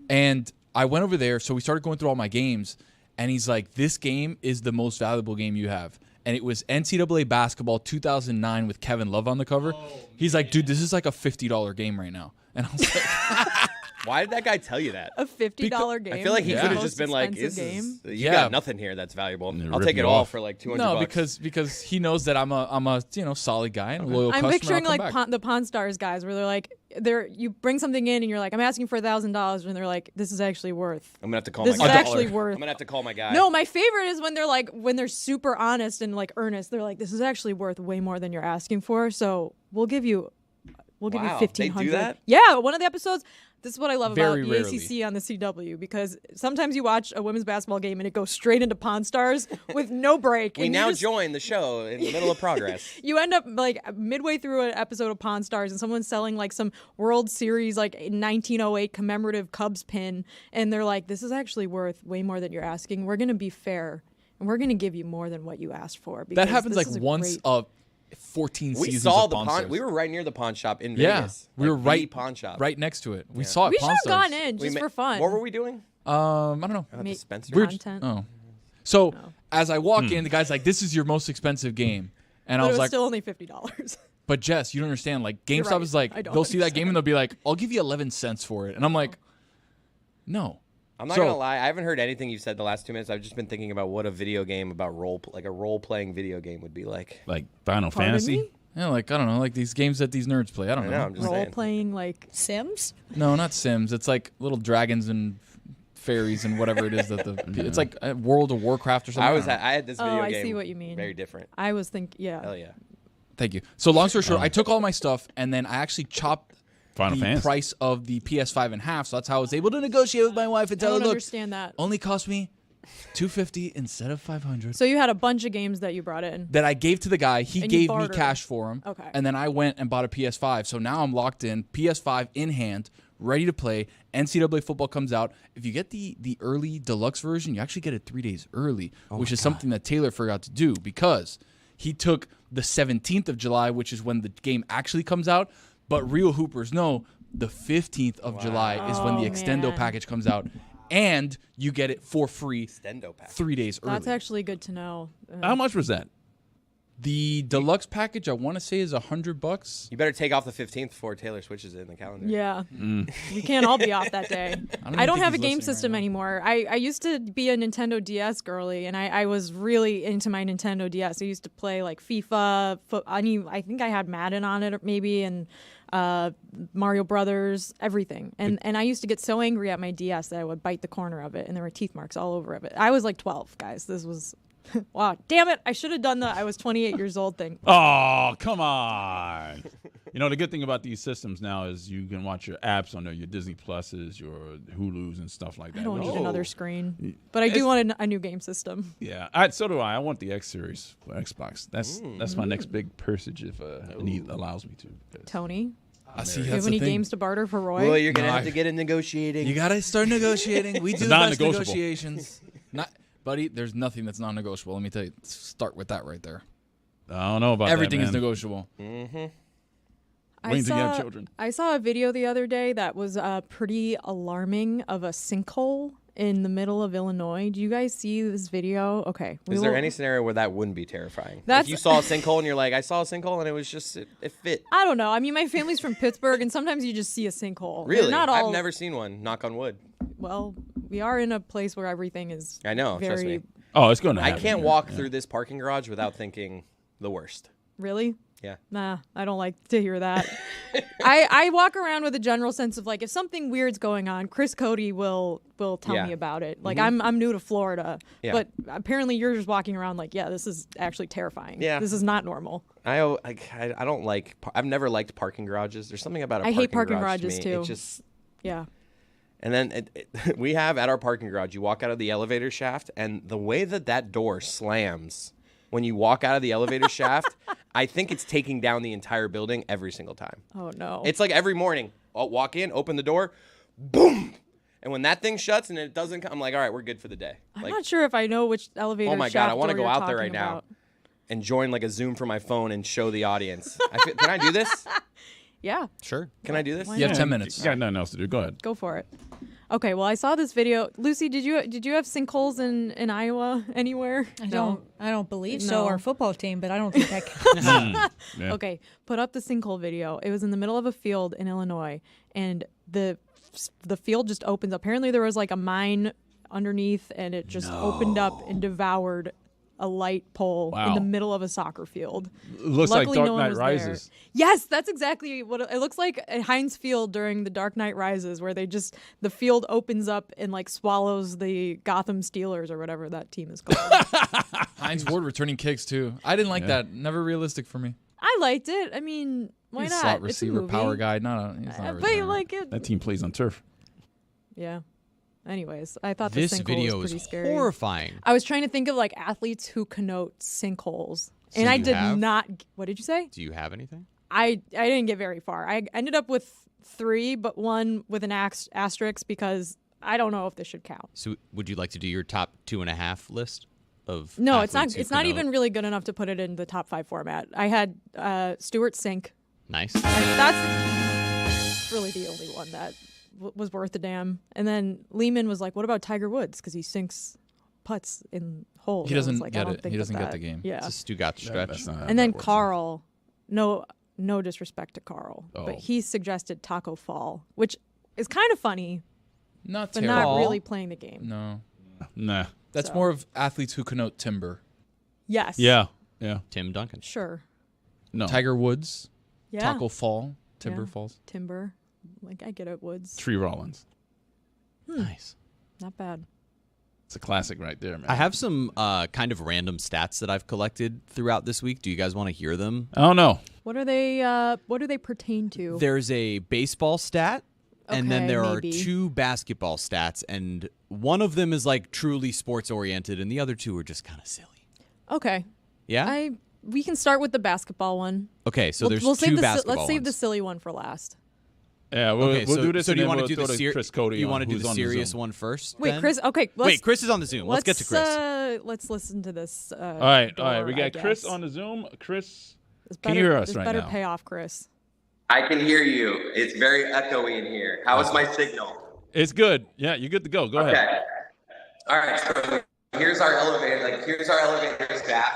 And I went over there. So we started going through all my games. And he's like, this game is the most valuable game you have. And it was NCAA basketball 2009 with Kevin Love on the cover. He's like, dude, this is like a $50 game right now. And I was like, Why did that guy tell you that? A $50 game. I feel like he Yeah. could have Most just been like, expensive "This is game. you Yeah. got nothing here that's valuable. And they I'll rip take it you all off. for like $200." no, bucks." because he knows that I'm a solid guy and a loyal I'm customer. picturing I'll come like back. the Pawn Stars guys where they're like, you bring something in and you're like, I'm asking for $1,000, and they're like, this is actually worth. I'm gonna have to call This my is guy. actually worth. I'm gonna have to call my guy. No, my favorite is when they're super honest and like earnest. They're like, this is actually worth way more than you're asking for. So we'll give you Wow, they do $1,500. that? Yeah, one of the episodes. This is what I love Very about the ACC on the CW, because sometimes you watch a women's basketball game and it goes straight into Pawn Stars with no break. We and you now just- join the show in the middle of progress. You end up like midway through an episode of Pawn Stars and someone's selling like some World Series like 1908 commemorative Cubs pin, and they're like, this is actually worth way more than you're asking. We're going to be fair and we're going to give you more than what you asked for. That because happens this like is a once great- 14 We seasons saw of the Pawn pawn. Stars. We were right near the pawn shop in Yeah, Vegas. we were Like, right the pawn shop. right next to it. We saw it. We Pawn should have Stars. gone in We just ma- for fun. What were we doing? I don't know. At the Spencer. We're Content. oh. So as I walk in, the guy's like, "This is your most expensive game," and But I it was was like, still only $50. "But Jess, you don't understand. Like GameStop right. is like, I don't they'll see that understand. game and they'll be like, I'll give you 11 cents for it,' and I'm like, no." I'm not gonna lie. I haven't heard anything you've said the last 2 minutes. I've just been thinking about what a video game about like a role-playing video game would be like. Like Final Pardon Fantasy? me? Yeah, like I don't know, like these games that these nerds play. I don't know. I'm just Role saying. playing like Sims? No, not Sims. It's like little dragons and fairies and whatever it is that it's like World of Warcraft or something. I had this video Oh, I game. see what you mean. Very different. I was thinking, yeah. Hell yeah. Thank you. So long story short, I took all my stuff and then I actually chopped Final the Fantasy. price of the PS5 in half. So that's how I was able to negotiate with my wife and I tell her, don't look, understand that. only cost me $250 instead of $500. So you had a bunch of games that you brought in. That I gave to the guy. He And you gave me bartered. cash for them. Okay. And then I went and bought a PS5. So now I'm locked in, PS5 in hand, ready to play. NCAA football comes out. If you get the early deluxe version, you actually get it 3 days early, which is something that Taylor forgot to do because he took the 17th of July, which is when the game actually comes out. But real hoopers know the 15th of July is when the Extendo man. package comes out. And you get it for free Extendo package. 3 days early. That's actually good to know. How much was that? The deluxe package, I want to say, is $100. You better take off the 15th before Taylor switches it in the calendar. Yeah. We can't all be off that day. I don't think have a he's game listening system anymore. I used to be a Nintendo DS girly, and I was really into my Nintendo DS. I used to play like FIFA. I think I had Madden on it maybe, and Mario Brothers, everything. And I used to get so angry at my DS that I would bite the corner of it, and there were teeth marks all over it. I was like 12, guys. This was... wow, damn it. I should have done the I was 28 years old thing. Oh, come on. You know, the good thing about these systems now is you can watch your apps on there, your Disney Pluses, your Hulus and stuff like that. I don't need another screen. But I do want a new game system. Yeah, so do I. I want the X Series for Xbox. That's my next big purchase if need allows me to. Tony, I see. do you That's have any the thing. games to barter for Roy? Well, you're going to have to get in negotiating. You gotta start negotiating. We do the best non-negotiable. negotiations. Buddy, there's nothing that's non-negotiable. Let me tell you. Start with that right there. I don't know about Everything that, is man. negotiable. Mm-hmm. Waiting to get children. I saw a video the other day that was pretty alarming of a sinkhole in the middle of Illinois. Do you guys see this video? Okay. Is there any scenario where that wouldn't be terrifying? That's- If you saw a sinkhole and you're like, I saw a sinkhole and it was just, it fit. I don't know. I mean, my family's from Pittsburgh, and sometimes you just see a sinkhole. They're Really? not all, I've never seen one, knock on wood. Well, we are in a place where everything is I know, very... trust me. Oh, it's going to I happen. can't walk through this parking garage without thinking the worst. Really? Yeah. Nah, I don't like to hear that. I walk around with a general sense of like if something weird's going on, Chris Cody will tell me about it. Like I'm new to Florida, but apparently you're just walking around like, yeah, this is actually terrifying. Yeah. This is not normal. I don't like. I've never liked parking garages. There's something about I hate parking garage garages to me. too. It just Yeah. And then we have at our parking garage, you walk out of the elevator shaft, and the way that door slams when you walk out of the elevator shaft, I think it's taking down the entire building every single time. Oh, no. It's like every morning, I'll walk in, open the door, boom. And when that thing shuts and it doesn't come, I'm like, all right, we're good for the day. I'm Like, not sure if I know which elevator oh my shaft God, I want to door go you're out there right talking now about. and join like a Zoom from my phone and show the audience. Can I do this? Yeah. Sure. Can I do this? You have 10 minutes. You got nothing else to do. Go ahead. Go for it. Okay, well, I saw this video. Lucy, did you have sinkholes in Iowa anywhere? I don't believe so. No. Our football team, but I don't think that counts. Yeah. Okay, put up the sinkhole video. It was in the middle of a field in Illinois, and the field just opens up. Apparently, there was like a mine underneath, and it just opened up and devoured a light pole in the middle of a soccer field. It looks Luckily, like no Dark one Knight was Rises. there. Yes, that's exactly what it looks like at Heinz Field during the Dark Knight Rises, where the field opens up and like swallows the Gotham Steelers or whatever that team is called. Heinz Ward returning kicks too. I didn't like that. Never realistic for me. I liked it. I mean, why He's not? slot It's a receiver, movie. power guy. He's not But really like it. That team plays on turf. Yeah. Anyways, I thought This the sinkhole video was is pretty scary. horrifying. I was trying to think of like athletes who connote sinkholes, So and I you did have? not. What did you say? Do you have anything? I didn't get very far. I ended up with 3, but 1 with an asterisk because I don't know if this should count. So would you like to do your top 2.5 list of? No, it's not. athletes who It's not connote- even really good enough to put it in the top 5 format. I had Stuart Sink. Nice. That's really the only one that was worth a damn. And then Lehman was like, "What about Tiger Woods? Because he sinks putts in holes. He I was doesn't like, get I don't it. think He doesn't get that- the game. Yeah. It's a Stugotz stretch. And then Carl, no disrespect to Carl, Oh. but he suggested Taco Fall, which is kind of funny, Not but terrible. not really playing the game. No. Nah. That's So. more of athletes who connote timber. Yes. Yeah. Tim Duncan. Sure. No. Tiger Woods. Yeah. Taco Fall. Timber Yeah. Falls. Timber. Like, I get it, Woods. Tree Rollins. Nice. Not bad. It's a classic right there, man. I have some kind of random stats that I've collected throughout this week. Do you guys want to hear them? I don't know. What are they? What do they pertain to? There's a baseball stat, and then Okay, there maybe. are 2 basketball stats, and one of them is like truly sports oriented, and the other 2 are just kind of silly. Okay. Yeah. We can start with the basketball one. Okay, so there's we'll 2 save the, basketball Let's save the ones. silly one for last. Yeah, we'll do this. So and do you then want to we'll do throw the to Chris Cody? You want to do who's the on serious Zoom. one first? Wait, then? Chris. Okay. Wait, Chris is on the Zoom. Let's get to Chris. Let's listen to this. All right. We I got Chris guess. on the Zoom. Chris, This can you hear us this right better now? pay off, Chris. I can hear you. It's very echoey in here. How is my signal? It's good. Yeah, you're good to go. Go Okay. ahead. All right. So here's our elevator. Here's our elevator staff.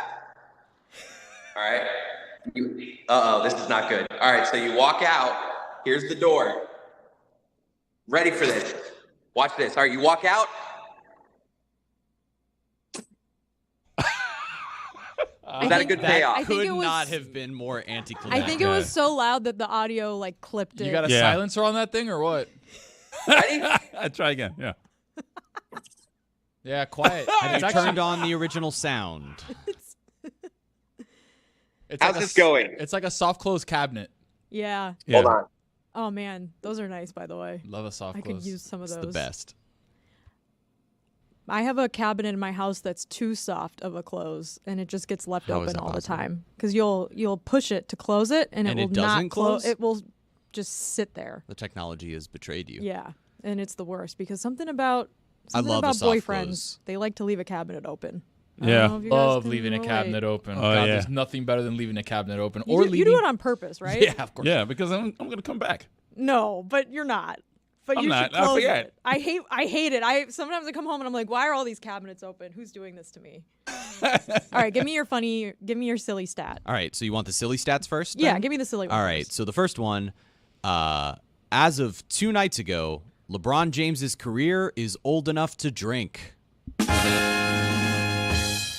All right. This is not good. All right. So you walk out. Here's the door. Ready for this? Watch this. All right. You walk out. Is that a good payoff? I think Could it was- not have been more anticlimactic. I think it was so loud that the audio like clipped it. You got a silencer on that thing or what? I try again. Yeah. Yeah, quiet. Have you turned on the original sound? It's How's like this going? It's like a soft close cabinet. Yeah. Hold on. Oh man, those are nice, by the way. Love a soft I close. could use some of It's those. the best. I have a cabinet in my house that's too soft of a close, and it just gets left How is open that all the possible? time. Because you'll push it to close it, and And it it will doesn't not close. close? It will just sit there. The technology has betrayed you. Yeah, and it's the worst because something about love a soft boyfriends, close. they like to leave a cabinet open. I Yeah. don't know if you guys Love can leaving a relate. cabinet open. Oh, God, yeah. There's nothing better than leaving a cabinet open. You, or do, you leaving... do it on purpose, right? Yeah, of course. Yeah, because I'm going to come back. No, but you're not. But I'm you not. should I close forget. it. I hate it. Sometimes I come home and I'm like, why are all these cabinets open? Who's doing this to me? All right, give me your silly stat. All right, so you want the silly stats first? Yeah, then? give me the silly one. All right, so the first one, as of 2 nights ago, LeBron James's career is old enough to drink.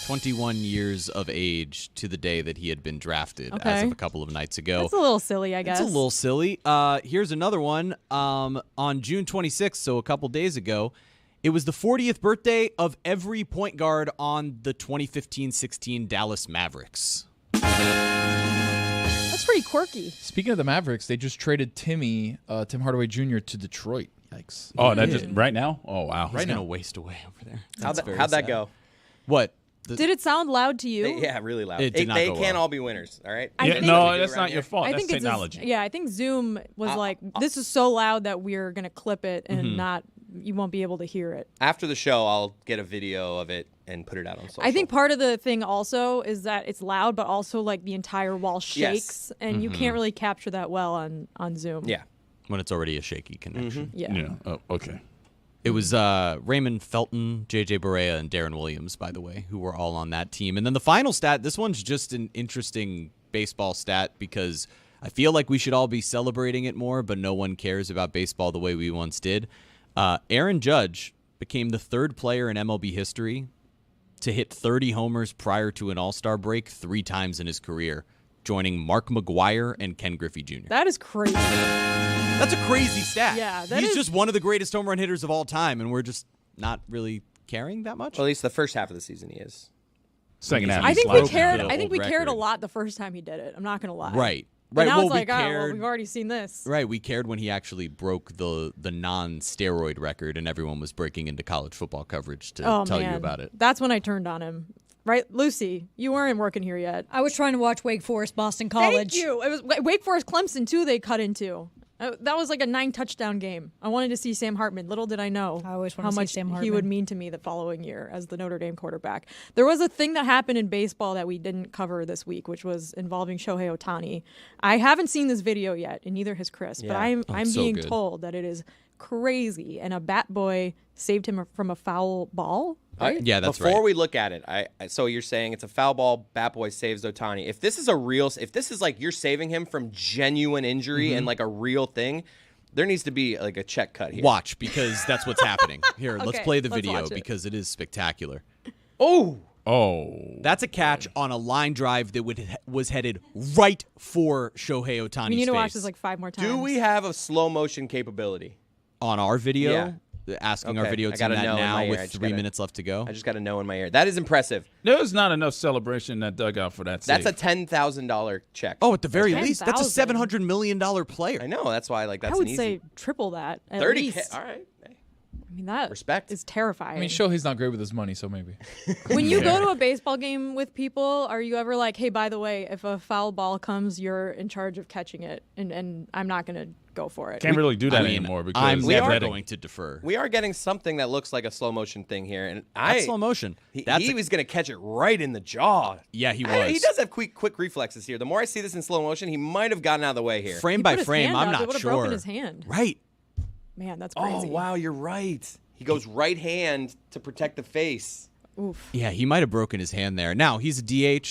21 years of age to the day that he had been drafted as Okay. of a couple of nights ago. That's a little silly, I guess. It's a little silly. Here's another one. On June 26th, so a couple days ago, it was the 40th birthday of every point guard on the 2015-16 Dallas Mavericks. That's pretty quirky. Speaking of the Mavericks, they just traded Tim Hardaway Jr. to Detroit. Yikes. Oh, that just right now? Oh, wow. He's going to waste away over there. How'd That's very that sad. go? What? Did it sound loud to you? Yeah, really loud. It did not They go can't well. all be winners, all right? I Yeah, think- no, We do that's around not your here. fault. I That's think technology. I think Zoom was like, this is so loud that we're gonna clip it and you won't be able to hear it. After the show, I'll get a video of it and put it out on social. I think part of the thing also is that it's loud, but also like the entire wall shakes, and you can't really capture that well on Zoom. Yeah. When it's already a shaky connection. Yeah. Yeah. Oh, okay. It was Raymond Felton, J.J. Barea, and Darren Williams, by the way, who were all on that team. And then the final stat, this one's just an interesting baseball stat because I feel like we should all be celebrating it more, but no one cares about baseball the way we once did. Aaron Judge became the 3rd player in MLB history to hit 30 homers prior to an All-Star break 3 times in his career, joining Mark McGwire and Ken Griffey Jr. That is crazy. That's a crazy stat. Yeah, that He's is- just one of the greatest home run hitters of all time, and we're just not really caring that much. Well, at least the first half of the season he is. Second half. I think he's we slow. cared. the I think old we cared a record. lot the first time he did it. I'm not gonna lie. Right. But Right. now Well, it's we like, oh, well, cared. we've already seen this. Right. We cared when he actually broke the non-steroid record, and everyone was breaking into college football coverage to Oh, tell man. you about it. That's when I turned on him. Right, Lucy, you weren't working here yet. I was trying to watch Wake Forest, Boston College. Thank you. It was Wake Forest, Clemson too. They cut into. That was like a 9-touchdown game. I wanted to see Sam Hartman. Little did I know I always want how to see much Sam he Hartman. would mean to me the following year as the Notre Dame quarterback. There was a thing that happened in baseball that we didn't cover this week, which was involving Shohei Ohtani. I haven't seen this video yet, and neither has Chris. But Yeah. I'm it's so being good. told that it is crazy, and a bat boy saved him from a foul ball. Right? Yeah, that's right. Before we look at it, so you're saying it's a foul ball, bat boy saves Ohtani. If this is if this is like you're saving him from genuine injury and like a real thing, there needs to be like a check cut here. Watch, because that's what's happening. Here, let's Okay, play the let's video watch it. because it is spectacular. Oh. That's a catch on a line drive that was headed right for Shohei Ohtani's We need to watch face. this like 5 more times. Do we have a slow motion capability? On our video? Yeah. Asking our video I team gotta that know in now my ear. with I just 3 gotta- minutes left to go. I just got to know in my ear. That is impressive. There's not enough celebration in that dugout for that. That's save. a $10,000 check. Oh, at the very least, that's a $10,000. $700 million player. I know. That's why that's I would an easy say triple that at 30K. least. All right. I mean, that Respect. is terrifying. I mean, Shohei's not great with his money, so maybe. When you go to a baseball game with people, are you ever like, hey, by the way, if a foul ball comes, you're in charge of catching it, and I'm not going to go for it? Can't really do that anymore because I'm we never are going to defer. We are getting something that looks like a slow motion thing here, and That's slow motion. He was going to catch it right in the jaw. Yeah, he He was. does have quick reflexes here. The more I see this in slow motion, he might have gotten out of the way here. Frame He by put his frame, hand I'm up, it not would've sure. broken his hand. Right. Man, that's crazy. Oh wow, you're right. He goes right hand to protect the face. Oof. Yeah, he might have broken his hand there. Now, he's a DH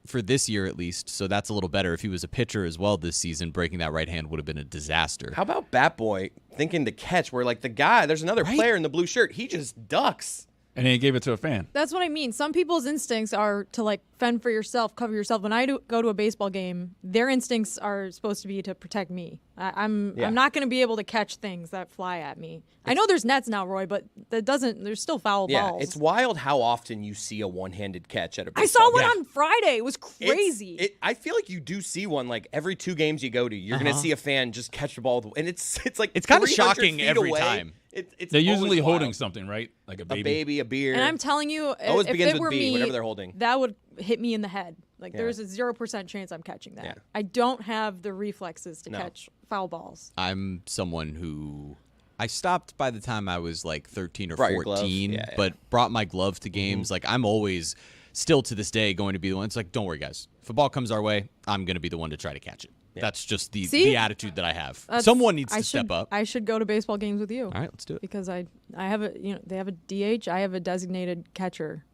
for this year at least, so that's a little better. If he was a pitcher as well this season, breaking that right hand would have been a disaster. How about Bat Boy thinking to catch where like the guy, there's another player in the blue shirt, he just ducks. And then he gave it to a fan. That's what I mean. Some people's instincts are to like fend for yourself, cover yourself. When I go to a baseball game, their instincts are supposed to be to protect me. I'm not going to be able to catch things that fly at me. I know there's nets now, Roy, but that doesn't. There's still foul balls. It's wild how often you see a one-handed catch at a baseball I saw one game. on Friday. It was crazy. I feel like you do see one like every 2 games you go to. You're gonna see a fan just catch the ball, and it's like It's kinda 300 shocking feet every away. time. It's They're always usually holding wild. something, right? Like a A baby. baby, a beer. And I'm telling you, Always if begins it with were B, me, whatever they're holding. that would hit me in the head. Like Yeah. there's a 0% chance I'm catching that. Yeah. I don't have the reflexes to No. catch foul balls. I'm someone who I stopped by the time I was like 13 or Brought your glove? 14, Yeah, yeah. but brought my glove to games. Like I'm always still to this day going to be the one. It's like, don't worry, guys. If a ball comes our way, I'm going to be the one to try to catch it. That's just the attitude that I have. Someone needs to step up. I should go to baseball games with you. All right, let's do it. Because I have they have a DH. I have a designated catcher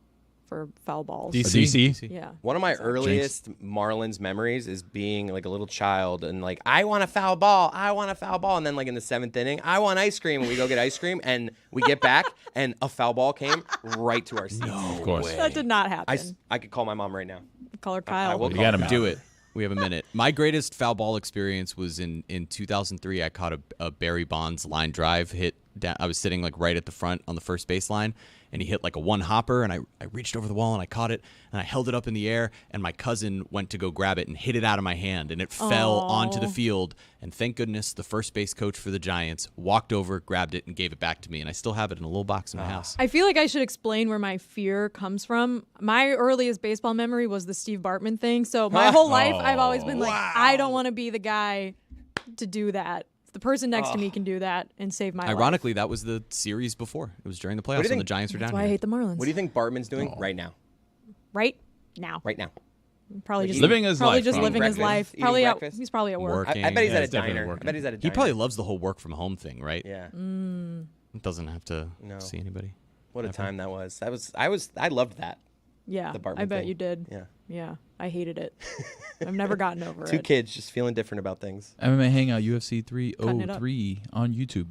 for foul balls. DC? Yeah. One of my earliest Marlins memories is being like a little child and like, I want a foul ball. And then like in the 7th inning, I want ice cream. And we go get ice cream and we get back and a foul ball came right to our seats. No, of course. That did not happen. I could call my mom right now. Call her Kyle. I will You call gotta her. Do it. We have a minute. My greatest foul ball experience was in 2003. I caught a Barry Bonds line drive hit. I was sitting like right at the front on the first baseline, and he hit like a one hopper, and I reached over the wall and I caught it, and I held it up in the air, and my cousin went to go grab it and hit it out of my hand, and it fell onto the field. And thank goodness the first base coach for the Giants walked over, grabbed it, and gave it back to me, and I still have it in a little box in my house. I feel like I should explain where my fear comes from. My earliest baseball memory was the Steve Bartman thing. So my whole life, I've always been like, I don't want to be the guy to do that. The person next to me can do that and save my life. Ironically, that was the series before. It was during the playoffs when the Giants were That's down why here. I hate the Marlins. What do you think Bartman's doing right now? Right now. Right now. Probably Like just living his probably life, just probably. living his Breakfast, life. eating Probably out. breakfast. He's probably at work. Working. I bet he's Yeah, at a he's definitely diner. I working. bet he's at a diner. He probably loves the whole work from home thing, right? Yeah. Doesn't have to No. see anybody. What a time that was. I loved that. Yeah, The Bartman I bet thing. you did. Yeah. Yeah, I hated it. I've never gotten over 2 it. kids just feeling different about things. MMA Hangout UFC Cutting it up. 303 on YouTube.